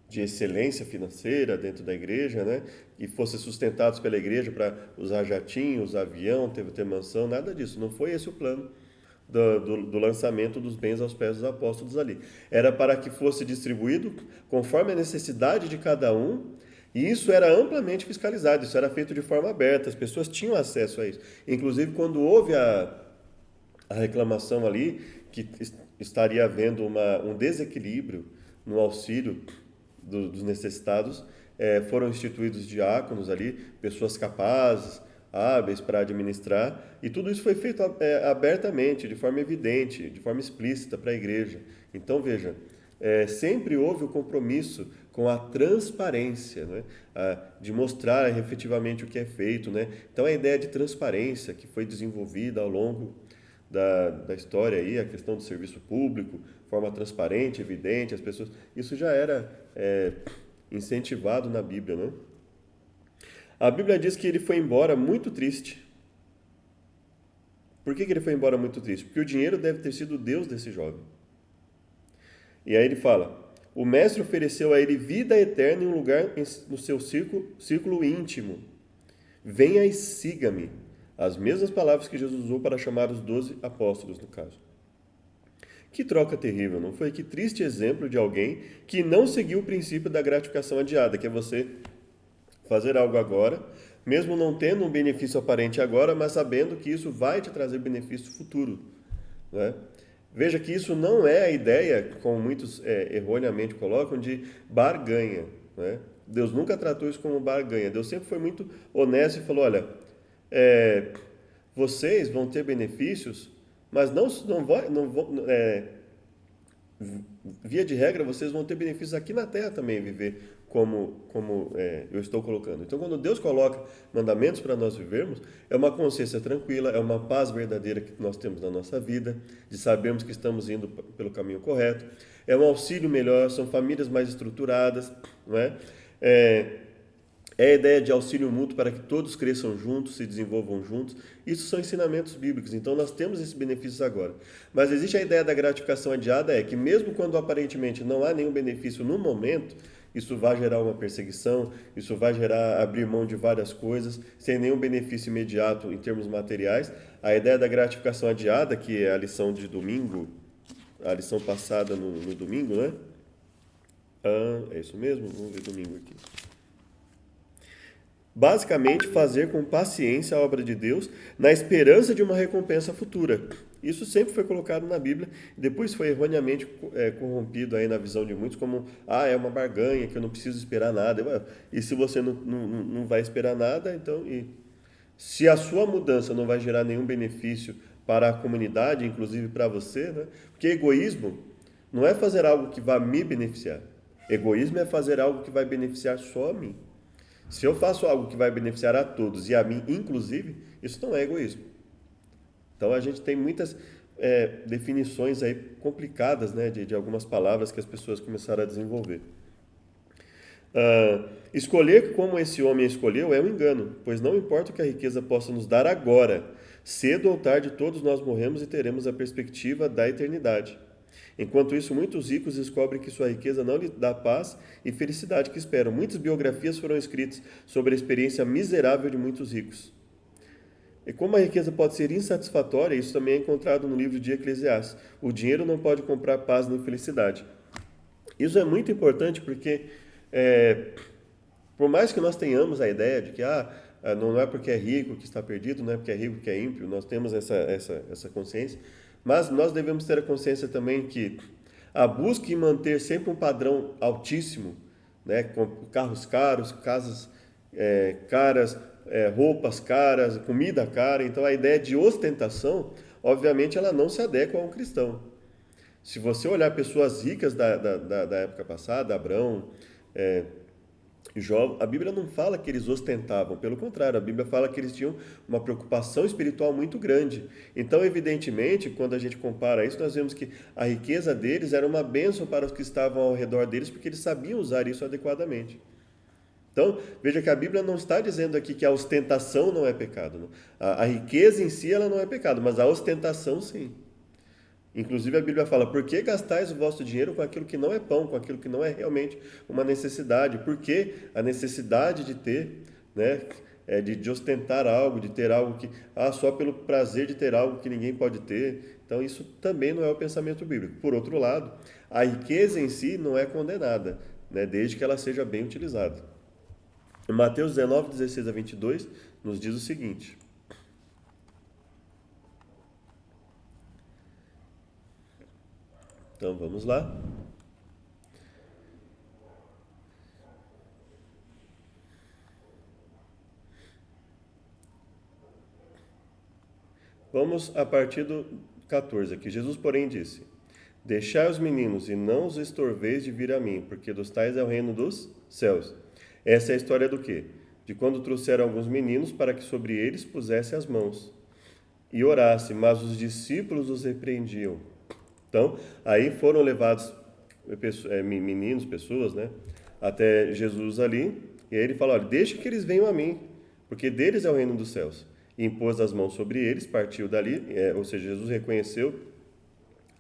de excelência financeira dentro da igreja, né? E fossem sustentados pela igreja para usar jatinhos, avião, ter mansão, nada disso. Não foi esse o plano do lançamento dos bens aos pés dos apóstolos ali. Era para que fosse distribuído conforme a necessidade de cada um, e isso era amplamente fiscalizado, isso era feito de forma aberta, as pessoas tinham acesso a isso. Inclusive, quando houve a reclamação ali, que estaria havendo um desequilíbrio no auxílio dos necessitados, foram instituídos diáconos ali, pessoas capazes, hábeis para administrar, e tudo isso foi feito abertamente, de forma evidente, de forma explícita para a igreja. Então, veja, sempre houve o compromisso com a transparência, né? De mostrar efetivamente o que é feito, né? Então, a ideia de transparência que foi desenvolvida ao longo da história, aí, a questão do serviço público, forma transparente, evidente, as pessoas, isso já era incentivado na Bíblia, né? A Bíblia diz que ele foi embora muito triste. Por que ele foi embora muito triste? Porque o dinheiro deve ter sido o Deus desse jovem. E aí ele fala: o mestre ofereceu a ele vida eterna em um lugar no seu círculo íntimo. Venha e siga-me. As mesmas palavras que Jesus usou para chamar os 12 apóstolos, no caso. Que troca terrível, não foi? Que triste exemplo de alguém que não seguiu o princípio da gratificação adiada, que é você fazer algo agora, mesmo não tendo um benefício aparente agora, mas sabendo que isso vai te trazer benefício futuro, né? Veja que isso não é a ideia, como muitos erroneamente colocam, de barganha, né? Deus nunca tratou isso como barganha. Deus sempre foi muito honesto e falou: olha, vocês vão ter benefícios, mas via de regra, vocês vão ter benefícios aqui na terra também, viver como eu estou colocando. Então, quando Deus coloca mandamentos para nós vivermos, é uma consciência tranquila, é uma paz verdadeira que nós temos na nossa vida, de sabermos que estamos indo pelo caminho correto, é um auxílio melhor, são famílias mais estruturadas, não é? É a ideia de auxílio mútuo para que todos cresçam juntos, se desenvolvam juntos. Isso são ensinamentos bíblicos, então nós temos esses benefícios agora. Mas existe a ideia da gratificação adiada, que mesmo quando aparentemente não há nenhum benefício no momento, isso vai gerar uma perseguição, isso vai gerar abrir mão de várias coisas, sem nenhum benefício imediato em termos materiais. A ideia da gratificação adiada, que é a lição de domingo, a lição passada no domingo, né? É isso mesmo? Vamos ver domingo aqui. Basicamente, fazer com paciência a obra de Deus na esperança de uma recompensa futura. Isso sempre foi colocado na Bíblia e depois foi erroneamente corrompido aí na visão de muitos como é uma barganha, que eu não preciso esperar nada. E se você não vai esperar nada, então... se a sua mudança não vai gerar nenhum benefício para a comunidade, inclusive para você, né? Porque egoísmo não é fazer algo que vai me beneficiar. Egoísmo é fazer algo que vai beneficiar só a mim. Se eu faço algo que vai beneficiar a todos e a mim, inclusive, isso não é egoísmo. Então, a gente tem muitas definições aí complicadas, né, de algumas palavras que as pessoas começaram a desenvolver. Escolher como esse homem escolheu é um engano, pois não importa o que a riqueza possa nos dar agora, cedo ou tarde todos nós morremos e teremos a perspectiva da eternidade. Enquanto isso, muitos ricos descobrem que sua riqueza não lhes dá paz e felicidade que esperam. Muitas biografias foram escritas sobre a experiência miserável de muitos ricos. E como a riqueza pode ser insatisfatória, isso também é encontrado no livro de Eclesiastes. O dinheiro não pode comprar paz nem felicidade. Isso é muito importante porque, por mais que nós tenhamos a ideia de que não é porque é rico que está perdido, não é porque é rico que é ímpio, nós temos essa consciência, mas nós devemos ter a consciência também que a busca em manter sempre um padrão altíssimo, né, com carros caros, casas caras, roupas caras, comida cara, então a ideia de ostentação, obviamente, ela não se adequa a um cristão. Se você olhar pessoas ricas da época passada, Abraão, Jó, a Bíblia não fala que eles ostentavam, pelo contrário, a Bíblia fala que eles tinham uma preocupação espiritual muito grande. Então, evidentemente, quando a gente compara isso, nós vemos que a riqueza deles era uma bênção para os que estavam ao redor deles, porque eles sabiam usar isso adequadamente. Então, veja que a Bíblia não está dizendo aqui que a ostentação não é pecado. Né? A riqueza em si ela não é pecado, mas a ostentação sim. Inclusive a Bíblia fala, por que gastais o vosso dinheiro com aquilo que não é pão, com aquilo que não é realmente uma necessidade? Por que a necessidade de ter, né, de ostentar algo, de ter algo que, só pelo prazer de ter algo que ninguém pode ter? Então isso também não é o pensamento bíblico. Por outro lado, a riqueza em si não é condenada, né, desde que ela seja bem utilizada. Em Mateus 19, 16 a 22, nos diz o seguinte... Então vamos lá. Vamos a partir do 14 aqui. Jesus, porém, disse: Deixai os meninos e não os estorveis de vir a mim, porque dos tais é o reino dos céus. Essa é a história do quê? De quando trouxeram alguns meninos para que sobre eles pusesse as mãos e orasse, mas os discípulos os repreendiam. Então, aí foram levados meninos, pessoas, né, até Jesus ali, e aí ele fala, olha, deixa que eles venham a mim, porque deles é o reino dos céus. E impôs as mãos sobre eles, partiu dali, ou seja, Jesus reconheceu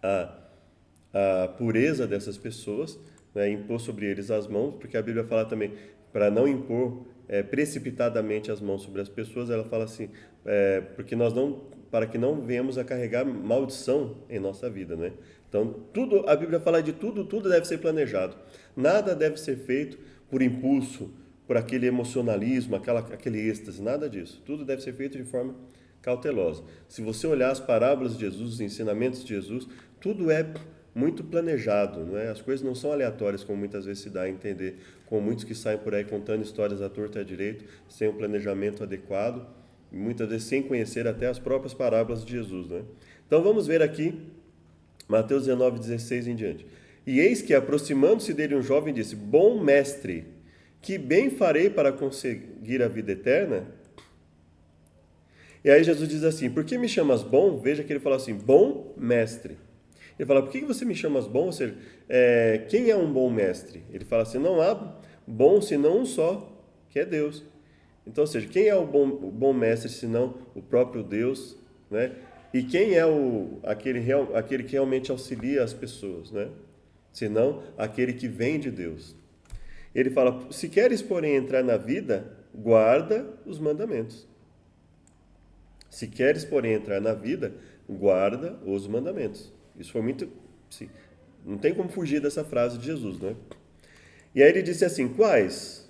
a pureza dessas pessoas, né, impôs sobre eles as mãos, porque a Bíblia fala também, para não impor precipitadamente as mãos sobre as pessoas, ela fala assim, porque nós não, para que não venhamos a carregar maldição em nossa vida, né? Então, tudo, a Bíblia fala de tudo, tudo deve ser planejado. Nada deve ser feito por impulso, por aquele emocionalismo, aquele êxtase, nada disso. Tudo deve ser feito de forma cautelosa. Se você olhar as parábolas de Jesus, os ensinamentos de Jesus, tudo é muito planejado, não é? As coisas não são aleatórias, como muitas vezes se dá a entender, com muitos que saem por aí contando histórias à torta e à direita, sem um planejamento adequado, e muitas vezes sem conhecer até as próprias parábolas de Jesus, né? Então vamos ver aqui, Mateus 19, 16 em diante. E eis que, aproximando-se dele um jovem, disse, Bom mestre, que bem farei para conseguir a vida eterna? E aí Jesus diz assim, por que me chamas bom? Veja que ele fala assim, bom mestre. Ele fala, por que você me chamas bom? Ou seja, quem é um bom mestre? Ele fala assim, não há bom senão um só, que é Deus. Então, ou seja, quem é o bom mestre senão o próprio Deus, né? E quem é aquele que realmente auxilia as pessoas, né? Senão aquele que vem de Deus. Ele fala, se queres, porém, entrar na vida, guarda os mandamentos. Se queres, porém, entrar na vida, guarda os mandamentos. Isso foi muito... Sim, não tem como fugir dessa frase de Jesus, né? E aí ele disse assim, quais?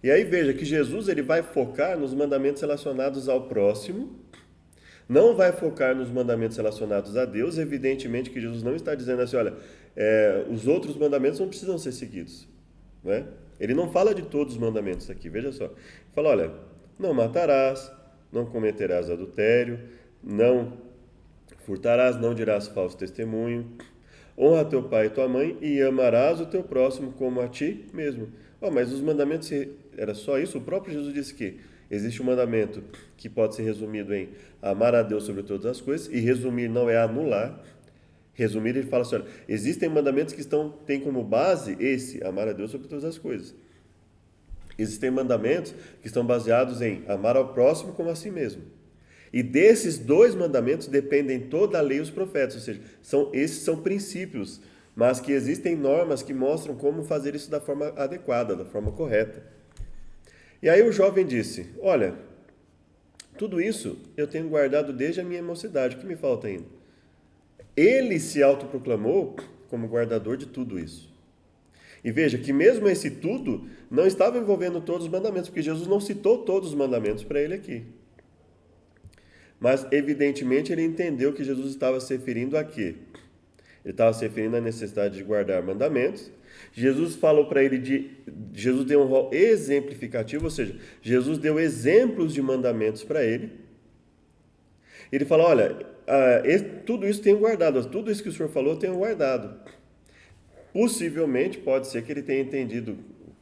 E aí veja que Jesus ele vai focar nos mandamentos relacionados ao próximo, não vai focar nos mandamentos relacionados a Deus. Evidentemente que Jesus não está dizendo assim, olha, os outros mandamentos não precisam ser seguidos, né? Ele não fala de todos os mandamentos aqui, veja só. Ele fala, olha, não matarás, não cometerás adultério, não furtarás, não dirás falso testemunho, honra teu pai e tua mãe e amarás o teu próximo como a ti mesmo. Mas os mandamentos, era só isso? O próprio Jesus disse que existe um mandamento que pode ser resumido em amar a Deus sobre todas as coisas, e resumir não é anular. Resumir, ele fala assim, olha, existem mandamentos que têm como base esse, amar a Deus sobre todas as coisas. Existem mandamentos que estão baseados em amar ao próximo como a si mesmo. E desses dois mandamentos dependem toda a lei e os profetas, ou seja, esses são princípios, mas que existem normas que mostram como fazer isso da forma adequada, da forma correta. E aí o jovem disse, olha, tudo isso eu tenho guardado desde a minha mocidade, o que me falta ainda? Ele se autoproclamou como guardador de tudo isso. E veja que mesmo esse tudo não estava envolvendo todos os mandamentos, porque Jesus não citou todos os mandamentos para ele aqui. Mas, evidentemente, ele entendeu que Jesus estava se referindo a quê? Ele estava se referindo à necessidade de guardar mandamentos. Jesus falou para ele Jesus deu um rol exemplificativo, ou seja, Jesus deu exemplos de mandamentos para ele. Ele falou, olha, tudo isso tenho guardado, tudo isso que o Senhor falou eu tenho guardado. Possivelmente, pode ser que ele tenha entendido,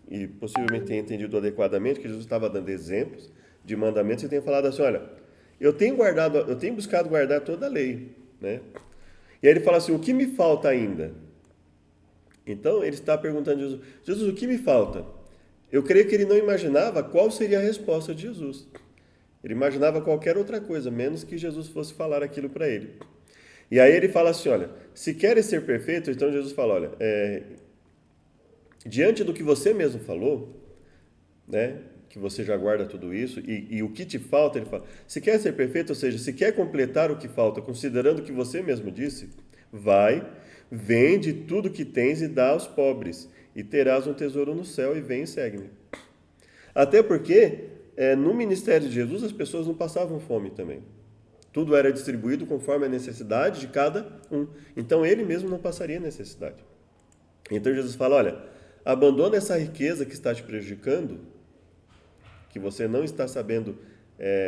e possivelmente tenha entendido adequadamente, que Jesus estava dando exemplos de mandamentos e tenha falado assim, olha, eu tenho buscado guardar toda a lei, né? E aí ele fala assim, o que me falta ainda? Então ele está perguntando a Jesus, o que me falta? Eu creio que ele não imaginava qual seria a resposta de Jesus. Ele imaginava qualquer outra coisa, menos que Jesus fosse falar aquilo para ele. E aí ele fala assim, olha, se queres ser perfeito, então Jesus fala, olha, diante do que você mesmo falou, né, que você já guarda tudo isso, e o que te falta, ele fala, se quer ser perfeito, ou seja, se quer completar o que falta, considerando o que você mesmo disse, vai, vende tudo que tens e dá aos pobres, e terás um tesouro no céu, e vem e segue-me. Até porque, no ministério de Jesus, as pessoas não passavam fome também. Tudo era distribuído conforme a necessidade de cada um. Então, ele mesmo não passaria necessidade. Então, Jesus fala, olha, abandona essa riqueza que está te prejudicando, que você não está sabendo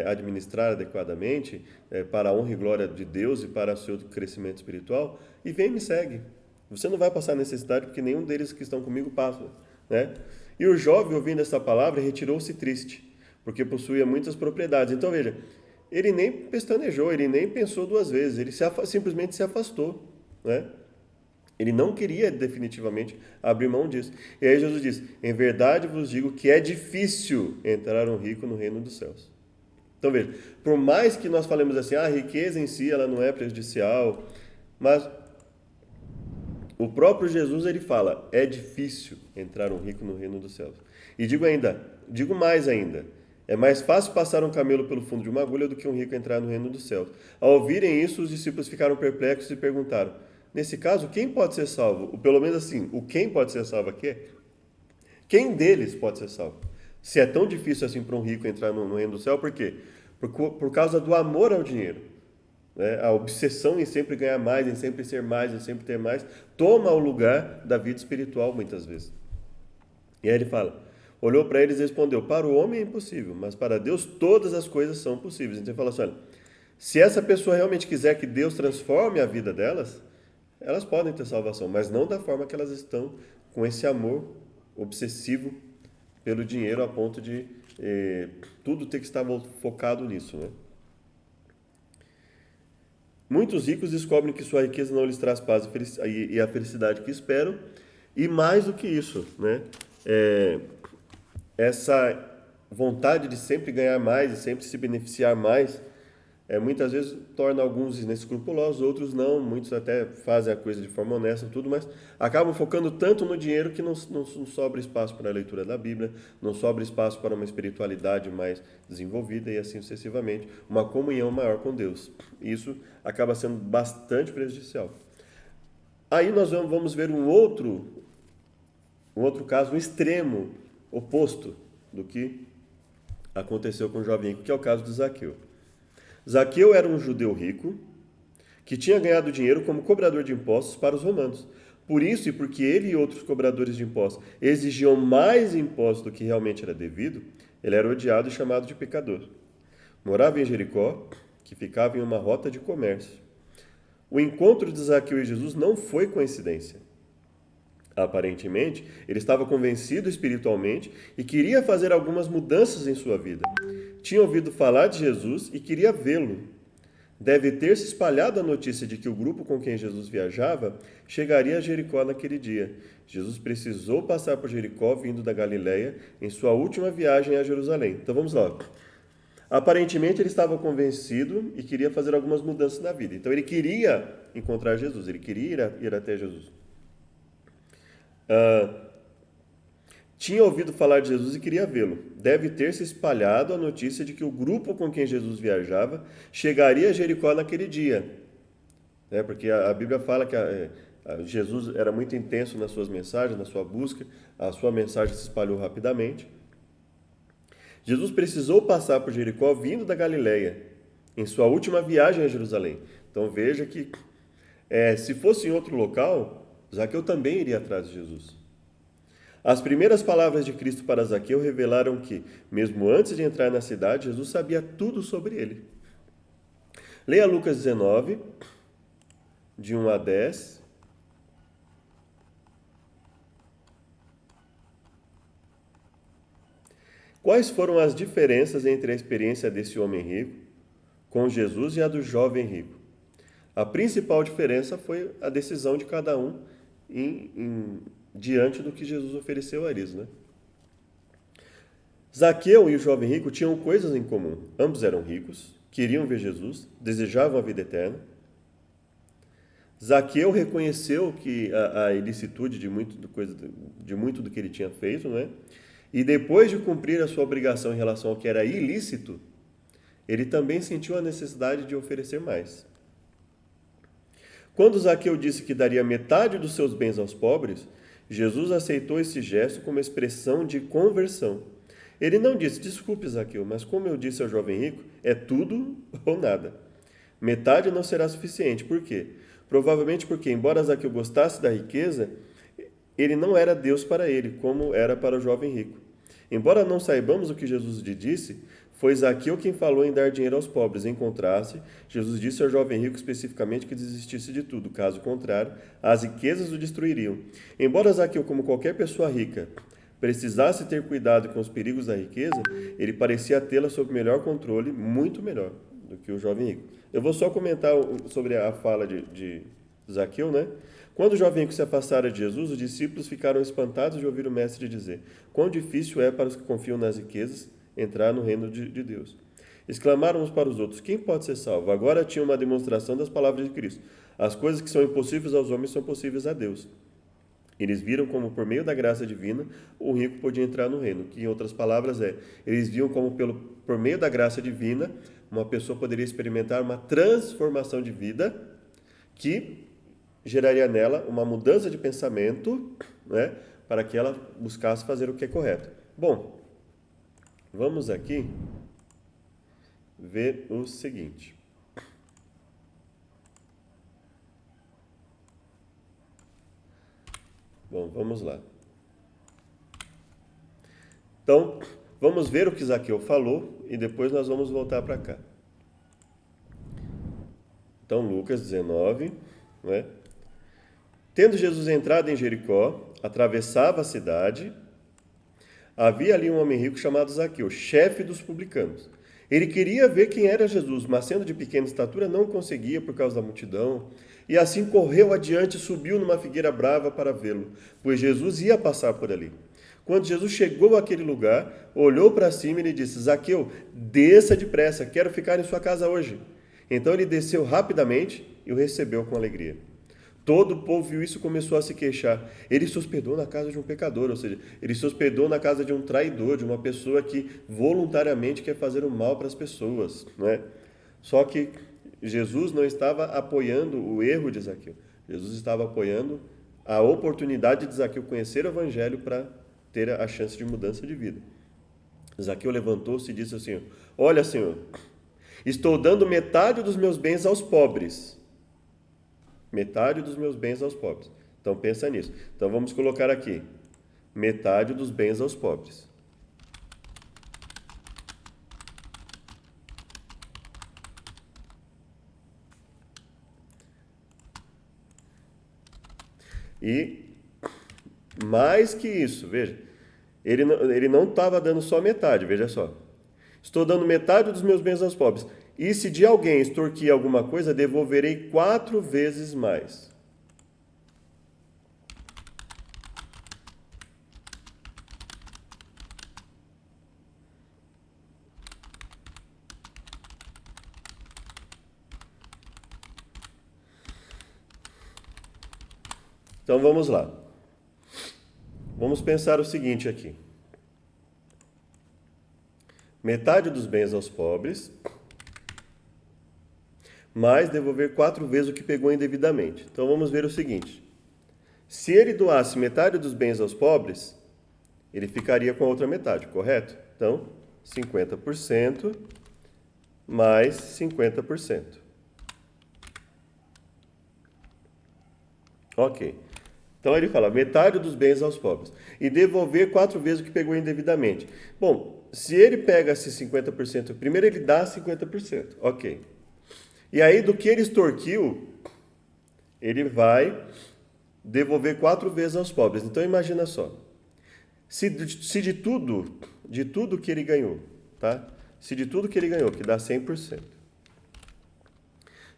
administrar adequadamente para a honra e glória de Deus e para o seu crescimento espiritual, e vem e me segue. Você não vai passar necessidade porque nenhum deles que estão comigo passa, né? E o jovem, ouvindo essa palavra, retirou-se triste, porque possuía muitas propriedades. Então, veja, ele nem pestanejou, ele nem pensou duas vezes, ele simplesmente se afastou, né? Ele não queria definitivamente abrir mão disso. E aí Jesus diz, em verdade vos digo que é difícil entrar um rico no reino dos céus. Então veja, por mais que nós falemos assim, a riqueza em si ela não é prejudicial, mas o próprio Jesus ele fala, é difícil entrar um rico no reino dos céus. E digo mais ainda, é mais fácil passar um camelo pelo fundo de uma agulha do que um rico entrar no reino dos céus. Ao ouvirem isso, os discípulos ficaram perplexos e perguntaram, nesse caso, quem pode ser salvo? Ou pelo menos assim, o quem pode ser salvo aqui é quem deles pode ser salvo? Se é tão difícil assim para um rico entrar no reino do céu, por quê? Por causa do amor ao dinheiro. Né? A obsessão em sempre ganhar mais, em sempre ser mais, em sempre ter mais, toma o lugar da vida espiritual muitas vezes. E aí ele fala, olhou para eles e respondeu, para o homem é impossível, mas para Deus todas as coisas são possíveis. Então ele fala assim, olha, se essa pessoa realmente quiser que Deus transforme a vida delas, elas podem ter salvação, mas não da forma que elas estão, com esse amor obsessivo pelo dinheiro a ponto de tudo ter que estar focado nisso, né? Muitos ricos descobrem que sua riqueza não lhes traz paz e a felicidade que esperam, e mais do que isso, né? Essa vontade de sempre ganhar mais e sempre se beneficiar mais, muitas vezes torna alguns inescrupulosos, outros não, muitos até fazem a coisa de forma honesta, tudo, mas acabam focando tanto no dinheiro que não sobra espaço para a leitura da Bíblia, não sobra espaço para uma espiritualidade mais desenvolvida e assim sucessivamente, uma comunhão maior com Deus. Isso acaba sendo bastante prejudicial. Aí nós vamos ver um outro caso, um extremo oposto do que aconteceu com o jovem rico, que é o caso de Zaqueu. Zaqueu era um judeu rico que tinha ganhado dinheiro como cobrador de impostos para os romanos. Por isso, e porque ele e outros cobradores de impostos exigiam mais impostos do que realmente era devido, ele era odiado e chamado de pecador. Morava em Jericó, que ficava em uma rota de comércio. O encontro de Zaqueu e Jesus não foi coincidência. Aparentemente, ele estava convencido espiritualmente e queria fazer algumas mudanças em sua vida. Tinha ouvido falar de Jesus e queria vê-lo. Deve ter se espalhado a notícia de que o grupo com quem Jesus viajava chegaria a Jericó naquele dia. Jesus precisou passar por Jericó vindo da Galileia em sua última viagem a Jerusalém. Então vamos lá. Aparentemente ele estava convencido e queria fazer algumas mudanças na vida. Então ele queria encontrar Jesus, ele queria ir até Jesus. Tinha ouvido falar de Jesus e queria vê-lo. Deve ter se espalhado a notícia de que o grupo com quem Jesus viajava chegaria a Jericó naquele dia. Porque a Bíblia fala que Jesus era muito intenso nas suas mensagens, na sua busca, a sua mensagem se espalhou rapidamente. Jesus precisou passar por Jericó vindo da Galileia, em sua última viagem a Jerusalém. Então veja que, se fosse em outro local, Zaqueu também iria atrás de Jesus. As primeiras palavras de Cristo para Zaqueu revelaram que, mesmo antes de entrar na cidade, Jesus sabia tudo sobre ele. Leia Lucas 19, de 1 a 10. Quais foram as diferenças entre a experiência desse homem rico com Jesus e a do jovem rico? A principal diferença foi a decisão de cada um diante do que Jesus ofereceu a eles, né? Zaqueu e o jovem rico tinham coisas em comum. Ambos eram ricos, queriam ver Jesus, desejavam a vida eterna. Zaqueu reconheceu que a ilicitude de muito do que ele tinha feito, né? E depois de cumprir a sua obrigação em relação ao que era ilícito, ele também sentiu a necessidade de oferecer mais. Quando Zaqueu disse que daria metade dos seus bens aos pobres, Jesus aceitou esse gesto como expressão de conversão. Ele não disse: desculpe, Zaqueu, mas como eu disse ao jovem rico, é tudo ou nada. Metade não será suficiente. Por quê? Provavelmente porque, embora Zaqueu gostasse da riqueza, ele não era Deus para ele, como era para o jovem rico. Embora não saibamos o que Jesus lhe disse, foi Zaqueu quem falou em dar dinheiro aos pobres. Em contraste, Jesus disse ao jovem rico especificamente que desistisse de tudo. Caso contrário, as riquezas o destruiriam. Embora Zaqueu, como qualquer pessoa rica, precisasse ter cuidado com os perigos da riqueza, ele parecia tê-la sob melhor controle, muito melhor do que o jovem rico. Eu vou só comentar sobre a fala de Zaqueu, né? Quando o jovem rico se afastara de Jesus, os discípulos ficaram espantados de ouvir o mestre dizer: quão difícil é para os que confiam nas riquezas entrar no reino de Deus. Exclamaram uns para os outros: quem pode ser salvo? Agora tinha uma demonstração das palavras de Cristo. As coisas que são impossíveis aos homens são possíveis a Deus. Eles viram como, por meio da graça divina, o rico podia entrar no reino. Que, em outras palavras, eles viam como, por meio da graça divina, uma pessoa poderia experimentar uma transformação de vida que geraria nela uma mudança de pensamento, né, para que ela buscasse fazer o que é correto. Bom, vamos aqui ver o seguinte. Bom, vamos lá. Então, vamos ver o que Zaqueu falou e depois nós vamos voltar para cá. Então, Lucas 19, né? Tendo Jesus entrado em Jericó, atravessava a cidade, havia ali um homem rico chamado Zaqueu, chefe dos publicanos. Ele queria ver quem era Jesus, mas sendo de pequena estatura não conseguia por causa da multidão. E assim correu adiante e subiu numa figueira brava para vê-lo, pois Jesus ia passar por ali. Quando Jesus chegou àquele lugar, olhou para cima e lhe disse: Zaqueu, desça depressa, quero ficar em sua casa hoje. Então ele desceu rapidamente e o recebeu com alegria. Todo o povo viu isso e começou a se queixar. Ele se hospedou na casa de um pecador, ou seja, ele se hospedou na casa de um traidor, de uma pessoa que voluntariamente quer fazer o mal para as pessoas, né? Só que Jesus não estava apoiando o erro de Zaqueu. Jesus estava apoiando a oportunidade de Zaqueu conhecer o Evangelho para ter a chance de mudança de vida. Zaqueu levantou-se e disse assim: olha, Senhor, estou dando metade dos meus bens aos pobres. Metade dos meus bens aos pobres. Então pensa nisso. Então vamos colocar aqui: metade dos bens aos pobres. E mais que isso, veja, ele não estava dando só metade, veja só. Estou dando metade dos meus bens aos pobres. E se de alguém extorquir alguma coisa, devolverei 4 vezes mais. Então vamos lá. Vamos pensar o seguinte aqui. Metade dos bens aos pobres, mais devolver 4 vezes o que pegou indevidamente. Então vamos ver o seguinte: se ele doasse metade dos bens aos pobres, ele ficaria com a outra metade, correto? Então, 50% mais 50%. Ok. Então ele fala metade dos bens aos pobres e devolver 4 vezes o que pegou indevidamente. Bom, se ele pega esses 50%, primeiro ele dá 50%, ok. E aí do que ele extorquiu, ele vai devolver 4 vezes aos pobres. Então imagina só, se de tudo que ele ganhou, tá? Se de tudo que ele ganhou, que dá 100%.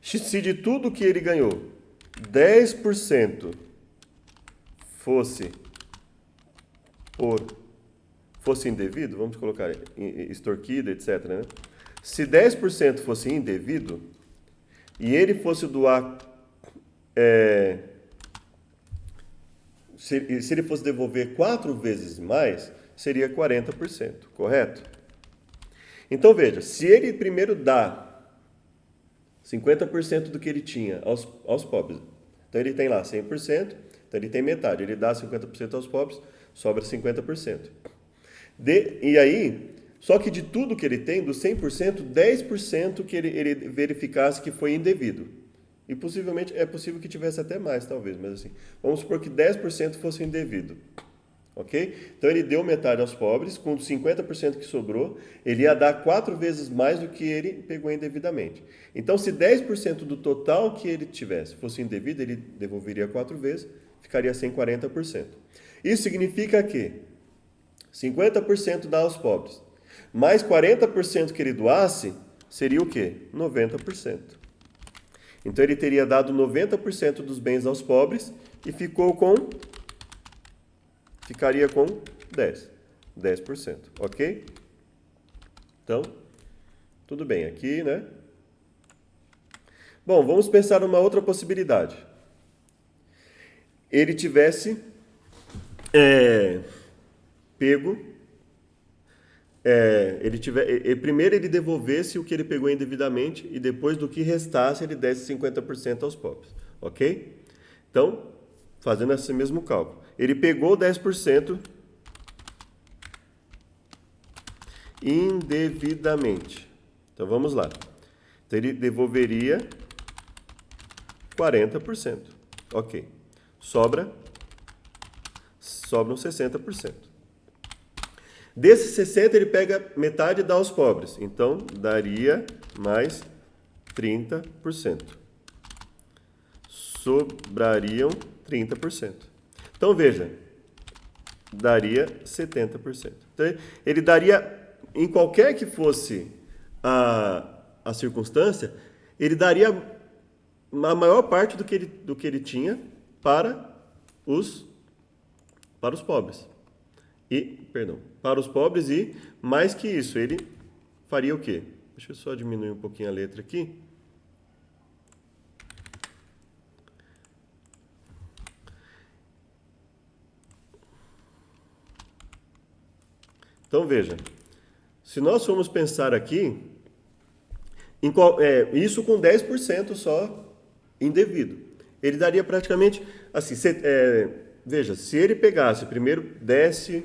Se de tudo que ele ganhou, 10% fosse indevido, vamos colocar extorquido, etc., né? Se 10% fosse indevido e ele fosse doar, se ele fosse devolver 4 vezes mais, seria 40%, correto? Então veja, se ele primeiro dá 50% do que ele tinha aos pobres, então ele tem lá 100%, então ele tem metade, ele dá 50% aos pobres, sobra 50%. E aí, só que de tudo que ele tem, dos 100%, 10% que ele verificasse que foi indevido. E possivelmente, é possível que tivesse até mais, talvez, mas assim, vamos supor que 10% fosse indevido. Ok? Então ele deu metade aos pobres, com os 50% que sobrou, ele ia dar 4 vezes mais do que ele pegou indevidamente. Então, se 10% do total que ele tivesse fosse indevido, ele devolveria 4 vezes, ficaria sem 40%. Isso significa que 50% dá aos pobres, mais 40% que ele doasse, seria o quê? 90%. Então ele teria dado 90% dos bens aos pobres e ficaria com 10%, ok? Então, tudo bem aqui, né? Bom, vamos pensar numa outra possibilidade. Ele tivesse pego, primeiro ele devolvesse o que ele pegou indevidamente e depois do que restasse ele desse 50% aos pobres, ok? Então, fazendo esse mesmo cálculo, ele pegou 10% indevidamente. Então vamos lá. Então ele devolveria 40%, ok? Sobram 60%. Desses 60 ele pega metade e dá aos pobres. Então, daria mais 30%. Sobrariam 30%. Então, veja, daria 70%. Então, ele daria, em qualquer que fosse a circunstância, ele daria a maior parte do que ele tinha para os pobres. Para os pobres e, mais que isso, ele faria o quê? Deixa eu só diminuir um pouquinho a letra aqui. Então, veja, se nós formos pensar aqui, isso com 10% só indevido. Ele daria praticamente, assim, veja, se ele pegasse, primeiro desse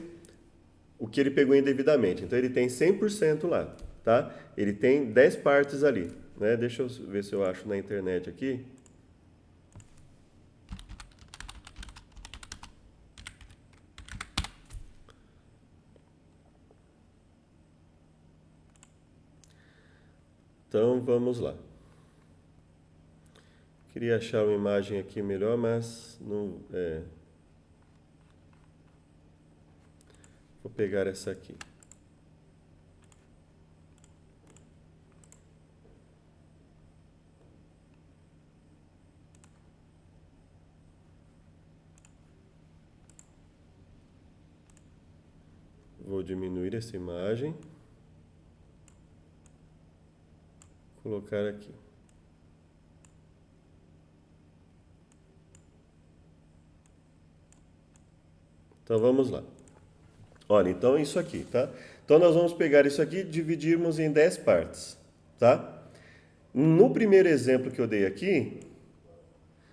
o que ele pegou indevidamente. Então, ele tem 100% lá, tá? Ele tem 10 partes ali, né? Deixa eu ver se eu acho na internet aqui. Então, vamos lá. Queria achar uma imagem aqui melhor, mas não... Vou pegar essa aqui. Vou diminuir essa imagem. Colocar aqui. Então vamos lá. Olha, então isso aqui, tá? Então nós vamos pegar isso aqui e dividirmos em 10 partes, tá? No primeiro exemplo que eu dei aqui,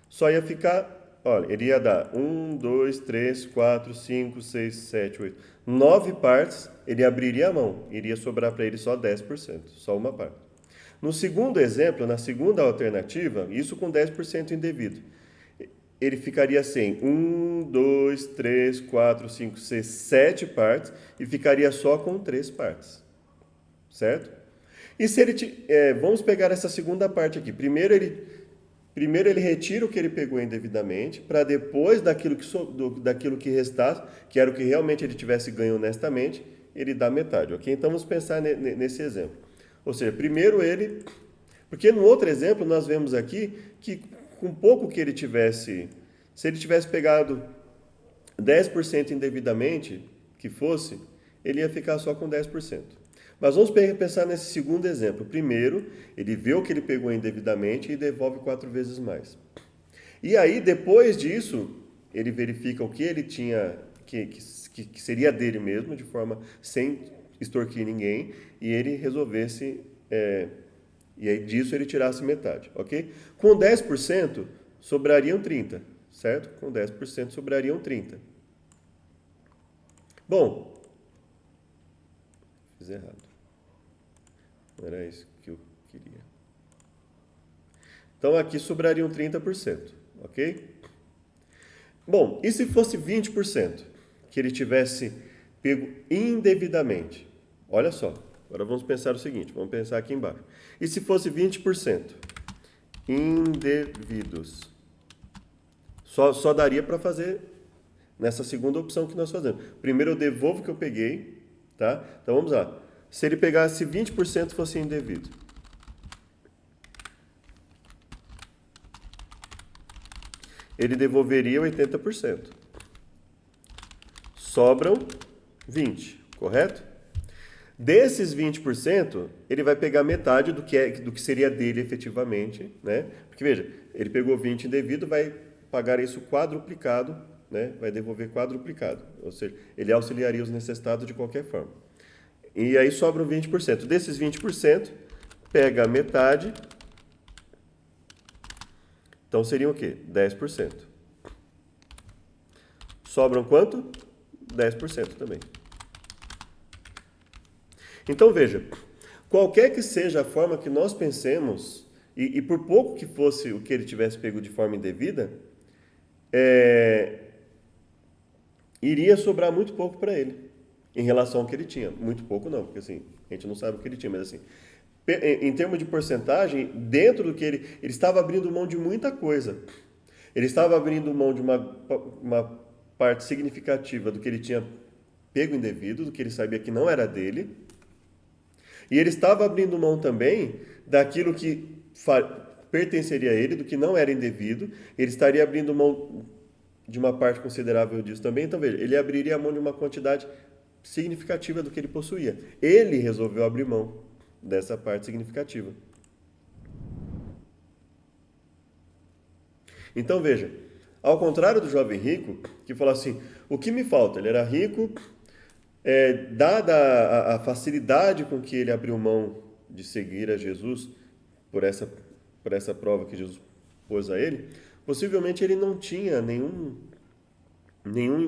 só ia ficar, olha, ele ia dar 1, 2, 3, 4, 5, 6, 7, 8, 9 partes, ele abriria a mão, iria sobrar para ele só 10%, só uma parte. No segundo exemplo, na segunda alternativa, isso com 10% indevido, ele ficaria sem 1, 2, 3, 4, 5, 6, 7 partes e ficaria só com 3 partes, certo? E se ele, vamos pegar essa segunda parte aqui, primeiro ele retira o que ele pegou indevidamente, para depois daquilo que restasse, que era o que realmente ele tivesse ganho honestamente, ele dá metade, ok? Então vamos pensar nesse exemplo. Ou seja, primeiro porque no outro exemplo nós vemos aqui que com pouco que ele tivesse, se ele tivesse pegado 10% indevidamente, que fosse, ele ia ficar só com 10%. Mas vamos pensar nesse segundo exemplo. Primeiro, ele vê o que ele pegou indevidamente e devolve 4 vezes mais. E aí, depois disso, ele verifica o que ele tinha, que seria dele mesmo, de forma sem extorquir ninguém, e ele resolvesse, e aí disso ele tirasse metade, ok? Com 10%, sobrariam 30, certo? Com 10% sobrariam 30. Bom, fiz errado. Não era isso que eu queria. Então aqui sobrariam 30%, ok? Bom, e se fosse 20% que ele tivesse pego indevidamente? Olha só, agora vamos pensar o seguinte, vamos pensar aqui embaixo. E se fosse 20% indevidos? Só daria para fazer nessa segunda opção que nós fazemos. Primeiro eu devolvo o que eu peguei, tá? Então vamos lá. Se ele pegasse 20% fosse indevido. Ele devolveria 80%. Sobram 20%, correto? Desses 20%, ele vai pegar metade do que seria dele efetivamente, né? Porque veja, ele pegou 20 indevido, vai pagar isso quadruplicado, né? Vai devolver quadruplicado, ou seja, ele auxiliaria os necessitados de qualquer forma. E aí sobram 20%. Desses 20%, pega a metade, então seriam o quê? 10%. Sobram quanto? 10% também. Então veja, qualquer que seja a forma que nós pensemos, e por pouco que fosse o que ele tivesse pego de forma indevida, iria sobrar muito pouco para ele, em relação ao que ele tinha. Muito pouco não, porque assim, a gente não sabe o que ele tinha, mas assim, em termos de porcentagem, dentro do que ele estava abrindo mão de muita coisa. Ele estava abrindo mão de uma parte significativa do que ele tinha pego indevido, do que ele sabia que não era dele. E ele estava abrindo mão também daquilo que pertenceria a ele, do que não era indevido. Ele estaria abrindo mão de uma parte considerável disso também. Então, veja, ele abriria mão de uma quantidade significativa do que ele possuía. Ele resolveu abrir mão dessa parte significativa. Então, veja, ao contrário do jovem rico, que falou assim, o que me falta? Ele era rico, dada a facilidade com que ele abriu mão de seguir a Jesus, por essa prova que Jesus pôs a ele, possivelmente ele não tinha nenhum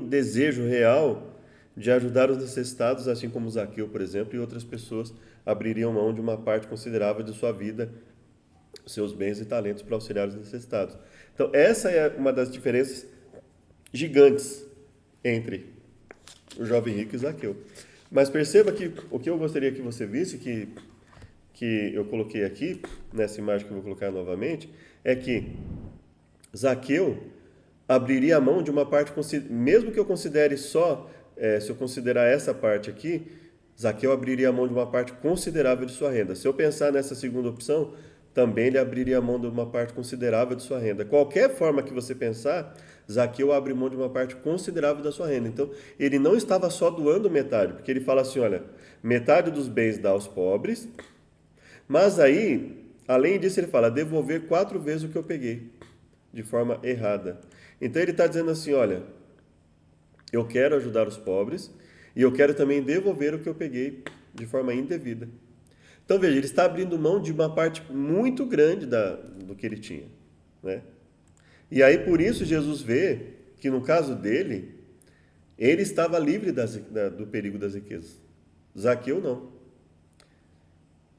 desejo real de ajudar os necessitados, assim como Zaqueu, por exemplo, e outras pessoas abririam mão de uma parte considerável de sua vida, seus bens e talentos para auxiliar os necessitados. Então, essa é uma das diferenças gigantes entre o jovem rico e Zaqueu. Mas perceba que o que eu gostaria que você visse, que eu coloquei aqui, nessa imagem que eu vou colocar novamente, é que Zaqueu abriria a mão de uma parte, mesmo que eu considere só, se eu considerar essa parte aqui, Zaqueu abriria a mão de uma parte considerável de sua renda. Se eu pensar nessa segunda opção, também ele abriria a mão de uma parte considerável de sua renda. Qualquer forma que você pensar, Zaqueu abre mão de uma parte considerável da sua renda. Então, ele não estava só doando metade, porque ele fala assim, olha, metade dos bens dá aos pobres, mas aí, além disso, ele fala, devolver 4 vezes o que eu peguei, de forma errada. Então, ele está dizendo assim, olha, eu quero ajudar os pobres e eu quero também devolver o que eu peguei de forma indevida. Então, veja, ele está abrindo mão de uma parte muito grande do que ele tinha, né? E aí, por isso, Jesus vê que, no caso dele, ele estava livre do perigo das riquezas. Zaqueu, não.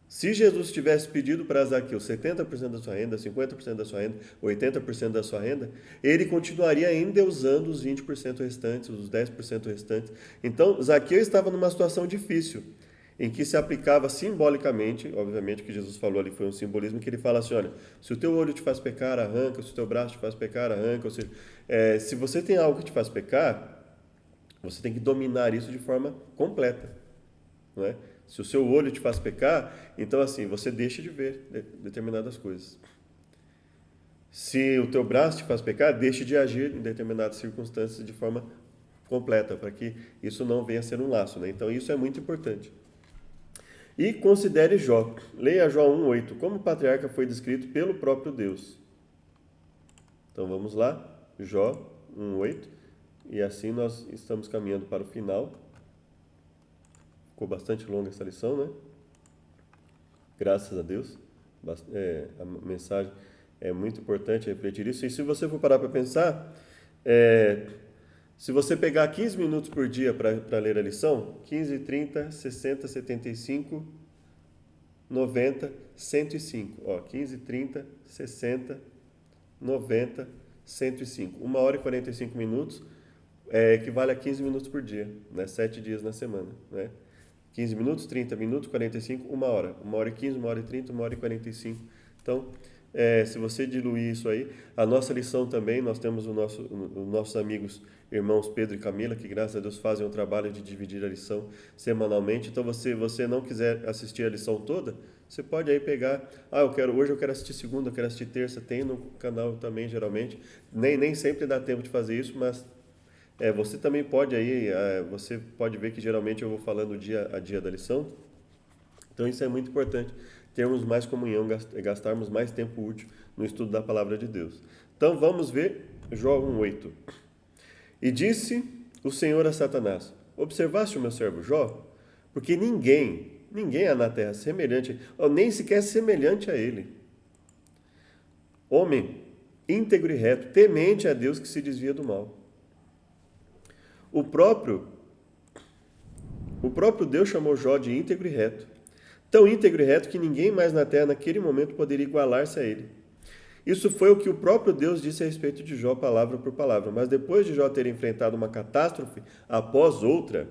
Se Jesus tivesse pedido para Zaqueu 70% da sua renda, 50% da sua renda, 80% da sua renda, ele continuaria ainda usando os 20% restantes, os 10% restantes. Então, Zaqueu estava numa situação difícil, em que se aplicava simbolicamente, obviamente que Jesus falou ali foi um simbolismo, que ele fala assim, olha, se o teu olho te faz pecar, arranca, se o teu braço te faz pecar, arranca, ou seja, se você tem algo que te faz pecar, você tem que dominar isso de forma completa, não é? Se o seu olho te faz pecar, então assim, você deixa de ver determinadas coisas. Se o teu braço te faz pecar, deixe de agir em determinadas circunstâncias de forma completa, para que isso não venha a ser um laço, né? Então isso é muito importante. E considere Jó. Leia Jó 1:8. Como o patriarca foi descrito pelo próprio Deus. Então vamos lá. Jó 1:8. E assim nós estamos caminhando para o final. Ficou bastante longa essa lição, né? Graças a Deus. A mensagem é muito importante refletir isso. E se você for parar para pensar, se você pegar 15 minutos por dia para ler a lição, 15, 30, 60, 75, 90, 105. 15, 30, 60, 90, 105. 1 hora e 45 minutos equivale a 15 minutos por dia, né? 7 dias na semana, né? 15 minutos, 30 minutos, 45, 1 hora. 1 hora e 15, 1 hora e 30, 1 hora e 45. Então, se você diluir isso aí, a nossa lição também, nós temos os nossos amigos, irmãos Pedro e Camila, que graças a Deus fazem o trabalho de dividir a lição semanalmente. Então, você não quiser assistir a lição toda, você pode aí pegar, hoje eu quero assistir segunda, eu quero assistir terça, tem no canal também, geralmente. Nem sempre dá tempo de fazer isso, mas você também pode aí, você pode ver que geralmente eu vou falando dia a dia da lição. Então, isso é muito importante, termos mais comunhão, gastarmos mais tempo útil no estudo da palavra de Deus. Então, vamos ver Jó 1:8. E disse o Senhor a Satanás: observaste o meu servo Jó? Porque ninguém há na terra semelhante, ou nem sequer semelhante a ele. Homem íntegro e reto, temente a Deus, que se desvia do mal. O próprio Deus chamou Jó de íntegro e reto. Tão íntegro e reto que ninguém mais na terra naquele momento poderia igualar-se a ele. Isso foi o que o próprio Deus disse a respeito de Jó, palavra por palavra. Mas depois de Jó ter enfrentado uma catástrofe após outra,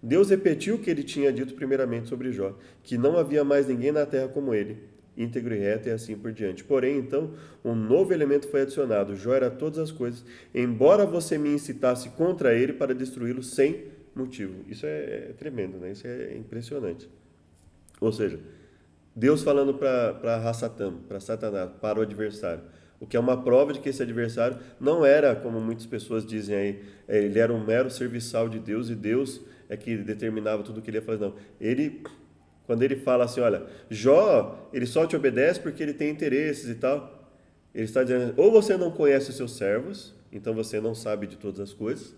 Deus repetiu o que ele tinha dito primeiramente sobre Jó, que não havia mais ninguém na terra como ele, íntegro e reto, e assim por diante. Porém, então, um novo elemento foi adicionado. Jó era todas as coisas, embora você me incitasse contra ele para destruí-lo sem motivo. Isso é tremendo, né? Isso é impressionante. Ou seja, Deus falando para Hassatan, para Satanás, para o adversário, o que é uma prova de que esse adversário não era, como muitas pessoas dizem aí, ele era um mero serviçal de Deus e Deus é que determinava tudo o que ele ia fazer. Não, quando ele fala assim, olha, Jó, ele só te obedece porque ele tem interesses e tal, ele está dizendo, ou você não conhece os seus servos, então você não sabe de todas as coisas,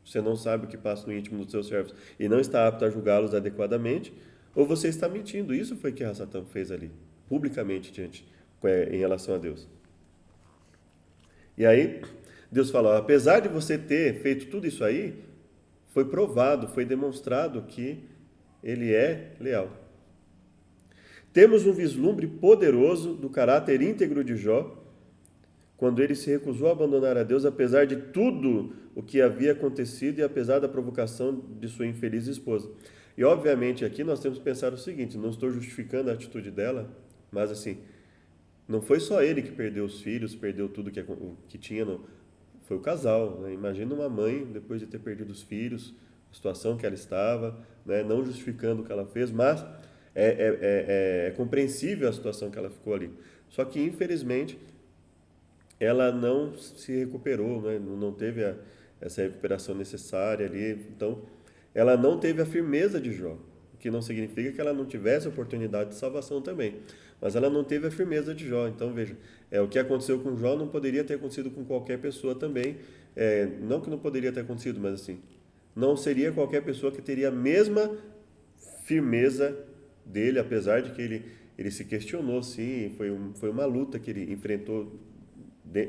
você não sabe o que passa no íntimo dos seus servos e não está apto a julgá-los adequadamente, ou você está mentindo. Isso foi o que Hassatan fez ali, publicamente, em relação a Deus. E aí, Deus fala, apesar de você ter feito tudo isso aí, foi provado, foi demonstrado que ele é leal. Temos um vislumbre poderoso do caráter íntegro de Jó, quando ele se recusou a abandonar a Deus, apesar de tudo o que havia acontecido e apesar da provocação de sua infeliz esposa. E, obviamente, aqui nós temos que pensar o seguinte, não estou justificando a atitude dela, mas, assim, não foi só ele que perdeu os filhos, perdeu tudo que tinha, não. Foi o casal, né? Imagina uma mãe, depois de ter perdido os filhos, a situação que ela estava, né? Não justificando o que ela fez, mas é compreensível a situação que ela ficou ali. Só que, infelizmente, ela não se recuperou, né? Não teve essa recuperação necessária ali, então ela não teve a firmeza de Jó, o que não significa que ela não tivesse oportunidade de salvação também, mas ela não teve a firmeza de Jó. Então veja, o que aconteceu com Jó não poderia ter acontecido com qualquer pessoa também, não que não poderia ter acontecido, mas assim, não seria qualquer pessoa que teria a mesma firmeza dele, apesar de que ele se questionou, sim, foi uma luta que ele enfrentou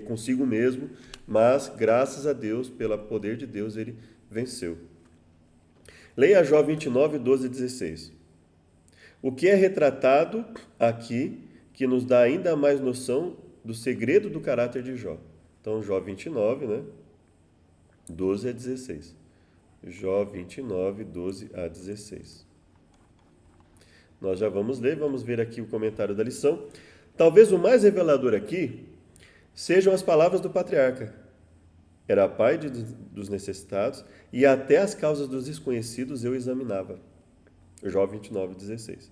consigo mesmo, mas graças a Deus, pelo poder de Deus, ele venceu. Leia Jó 29, 12 e 16. O que é retratado aqui, que nos dá ainda mais noção do segredo do caráter de Jó. Então, Jó 29, né? 12 a 16. Jó 29, 12 a 16. Nós já vamos ver aqui o comentário da lição. Talvez o mais revelador aqui sejam as palavras do patriarca. Era pai dos necessitados, e até as causas dos desconhecidos eu examinava. Jó 29, 16.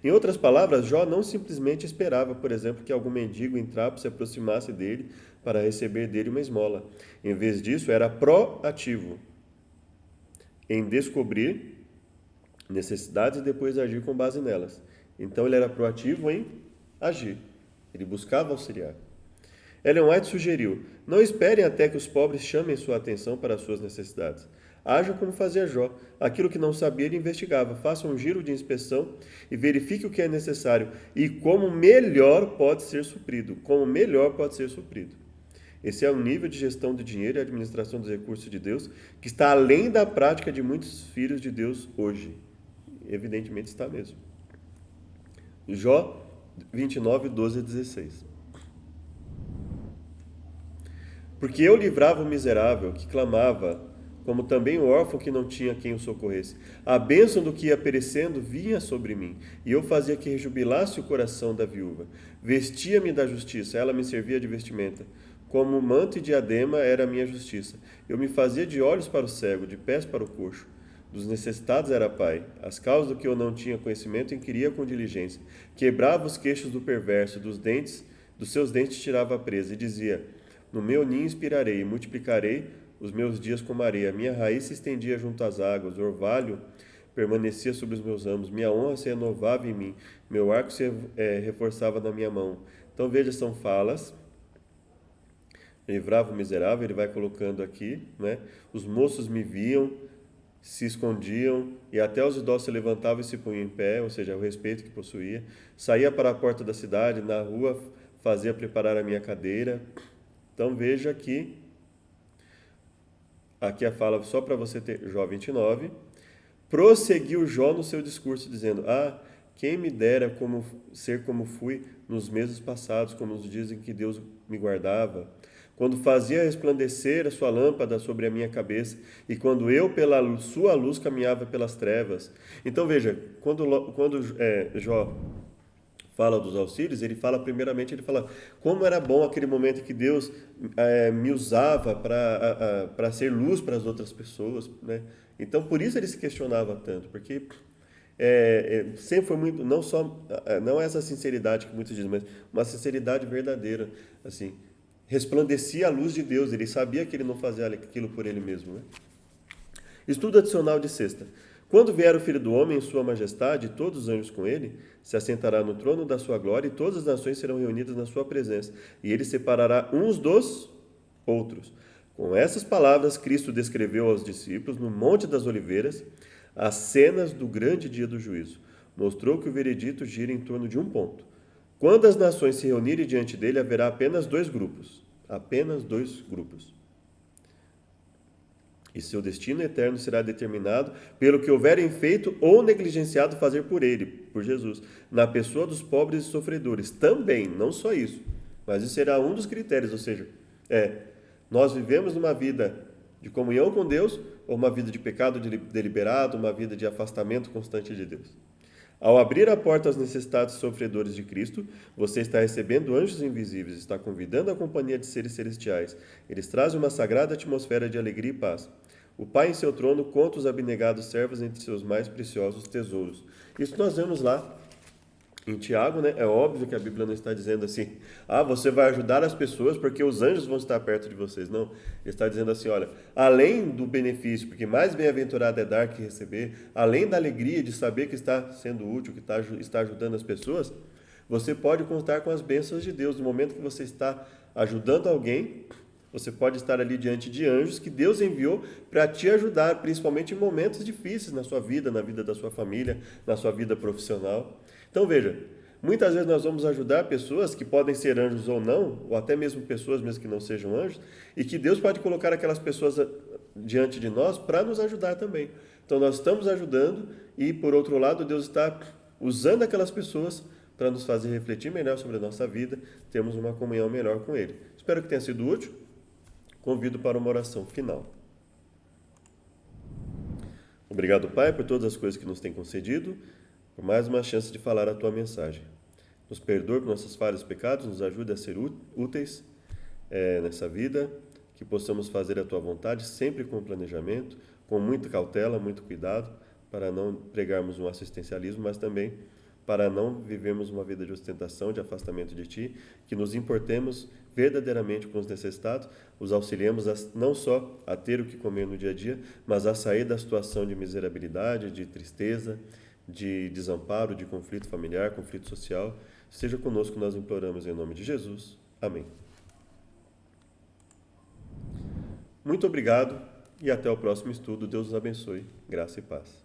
Em outras palavras, Jó não simplesmente esperava, por exemplo, que algum mendigo em trapo se aproximasse dele para receber dele uma esmola. Em vez disso, era proativo. em descobrir necessidades e depois agir com base nelas. Então ele era proativo em agir. Ele buscava auxiliar. Ellen White sugeriu: não esperem até que os pobres chamem sua atenção para as suas necessidades. Haja como fazia Jó. Aquilo que não sabia, ele investigava. Faça um giro de inspeção e verifique o que é necessário e como melhor pode ser suprido. Como melhor pode ser suprido. Esse é um nível de gestão de dinheiro e administração dos recursos de Deus que está além da prática de muitos filhos de Deus hoje. Evidentemente está mesmo. Jó 29, 12 a 16. Porque eu livrava o miserável que clamava, como também o órfão que não tinha quem o socorresse. A bênção do que ia perecendo vinha sobre mim, e eu fazia que rejubilasse o coração da viúva. Vestia-me da justiça, ela me servia de vestimenta. Como manto e diadema era a minha justiça. Eu me fazia de olhos para o cego, de pés para o coxo. Dos necessitados era pai. As causas do que eu não tinha conhecimento inquiria com diligência. Quebrava os queixos do perverso, dos seus dentes tirava a presa, e dizia: no meu ninho inspirarei e multiplicarei os meus dias como areia. Minha raiz se estendia junto às águas, o orvalho permanecia sobre os meus ramos. Minha honra se renovava em mim, meu arco se reforçava na minha mão. Então veja, são falas. Livrava o miserável, ele vai colocando aqui, né? Os moços me viam, se escondiam, e até os idosos se levantavam e se punham em pé, ou seja, o respeito que possuía. Saía para a porta da cidade, na rua fazia preparar a minha cadeira. Então veja aqui a fala só para você ter, Jó 29. Prosseguiu Jó no seu discurso, dizendo: quem me dera ser como fui nos meses passados, como nos dias em que Deus me guardava, quando fazia resplandecer a sua lâmpada sobre a minha cabeça, e quando eu pela sua luz caminhava pelas trevas. Então veja, quando Jó fala dos auxílios, ele fala primeiramente, ele fala como era bom aquele momento que Deus me usava para ser luz para as outras pessoas, né? Então por isso ele se questionava tanto, porque sempre foi muito, não essa sinceridade que muitos dizem, mas uma sinceridade verdadeira, assim, resplandecia a luz de Deus, ele sabia que ele não fazia aquilo por ele mesmo, né? Estudo adicional de sexta. Quando vier o Filho do Homem em sua majestade, e todos os anjos com ele, se assentará no trono da sua glória, e todas as nações serão reunidas na sua presença, e ele separará uns dos outros. Com essas palavras, Cristo descreveu aos discípulos, no Monte das Oliveiras, as cenas do grande dia do juízo. Mostrou que o veredito gira em torno de um ponto. Quando as nações se reunirem diante dele, haverá apenas dois grupos. Apenas dois grupos. E seu destino eterno será determinado pelo que houverem feito ou negligenciado fazer por ele, por Jesus, na pessoa dos pobres e sofredores. Também, não só isso, mas isso será um dos critérios, ou seja, nós vivemos numa vida de comunhão com Deus ou uma vida de pecado deliberado, uma vida de afastamento constante de Deus. Ao abrir a porta aos necessitados e sofredores de Cristo, você está recebendo anjos invisíveis, está convidando a companhia de seres celestiais. Eles trazem uma sagrada atmosfera de alegria e paz. O Pai em seu trono conta os abnegados servos entre seus mais preciosos tesouros. Isso nós vemos lá em Tiago, né? É óbvio que a Bíblia não está dizendo assim: você vai ajudar as pessoas porque os anjos vão estar perto de vocês. Não, ele está dizendo assim: olha, além do benefício, porque mais bem-aventurado é dar que receber, além da alegria de saber que está sendo útil, que está ajudando as pessoas, você pode contar com as bênçãos de Deus. No momento que você está ajudando alguém, você pode estar ali diante de anjos que Deus enviou para te ajudar, principalmente em momentos difíceis na sua vida, na vida da sua família, na sua vida profissional. Então veja, muitas vezes nós vamos ajudar pessoas que podem ser anjos ou não, ou até mesmo pessoas mesmo que não sejam anjos, e que Deus pode colocar aquelas pessoas diante de nós para nos ajudar também. Então nós estamos ajudando e, por outro lado, Deus está usando aquelas pessoas para nos fazer refletir melhor sobre a nossa vida, termos uma comunhão melhor com Ele. Espero que tenha sido útil. Convido para uma oração final. Obrigado, Pai, por todas as coisas que nos tem concedido, por mais uma chance de falar a Tua mensagem. Nos perdoe por nossas falhas e pecados, nos ajude a ser úteis nessa vida, que possamos fazer a Tua vontade, sempre com planejamento, com muita cautela, muito cuidado, para não pregarmos um assistencialismo, mas também para não vivermos uma vida de ostentação, de afastamento de Ti, que nos importemos verdadeiramente com os necessitados, os auxiliemos não só a ter o que comer no dia a dia, mas a sair da situação de miserabilidade, de tristeza, de desamparo, de conflito familiar, conflito social. Esteja conosco, nós imploramos em nome de Jesus. Amém. Muito obrigado e até o próximo estudo. Deus os abençoe. Graça e paz.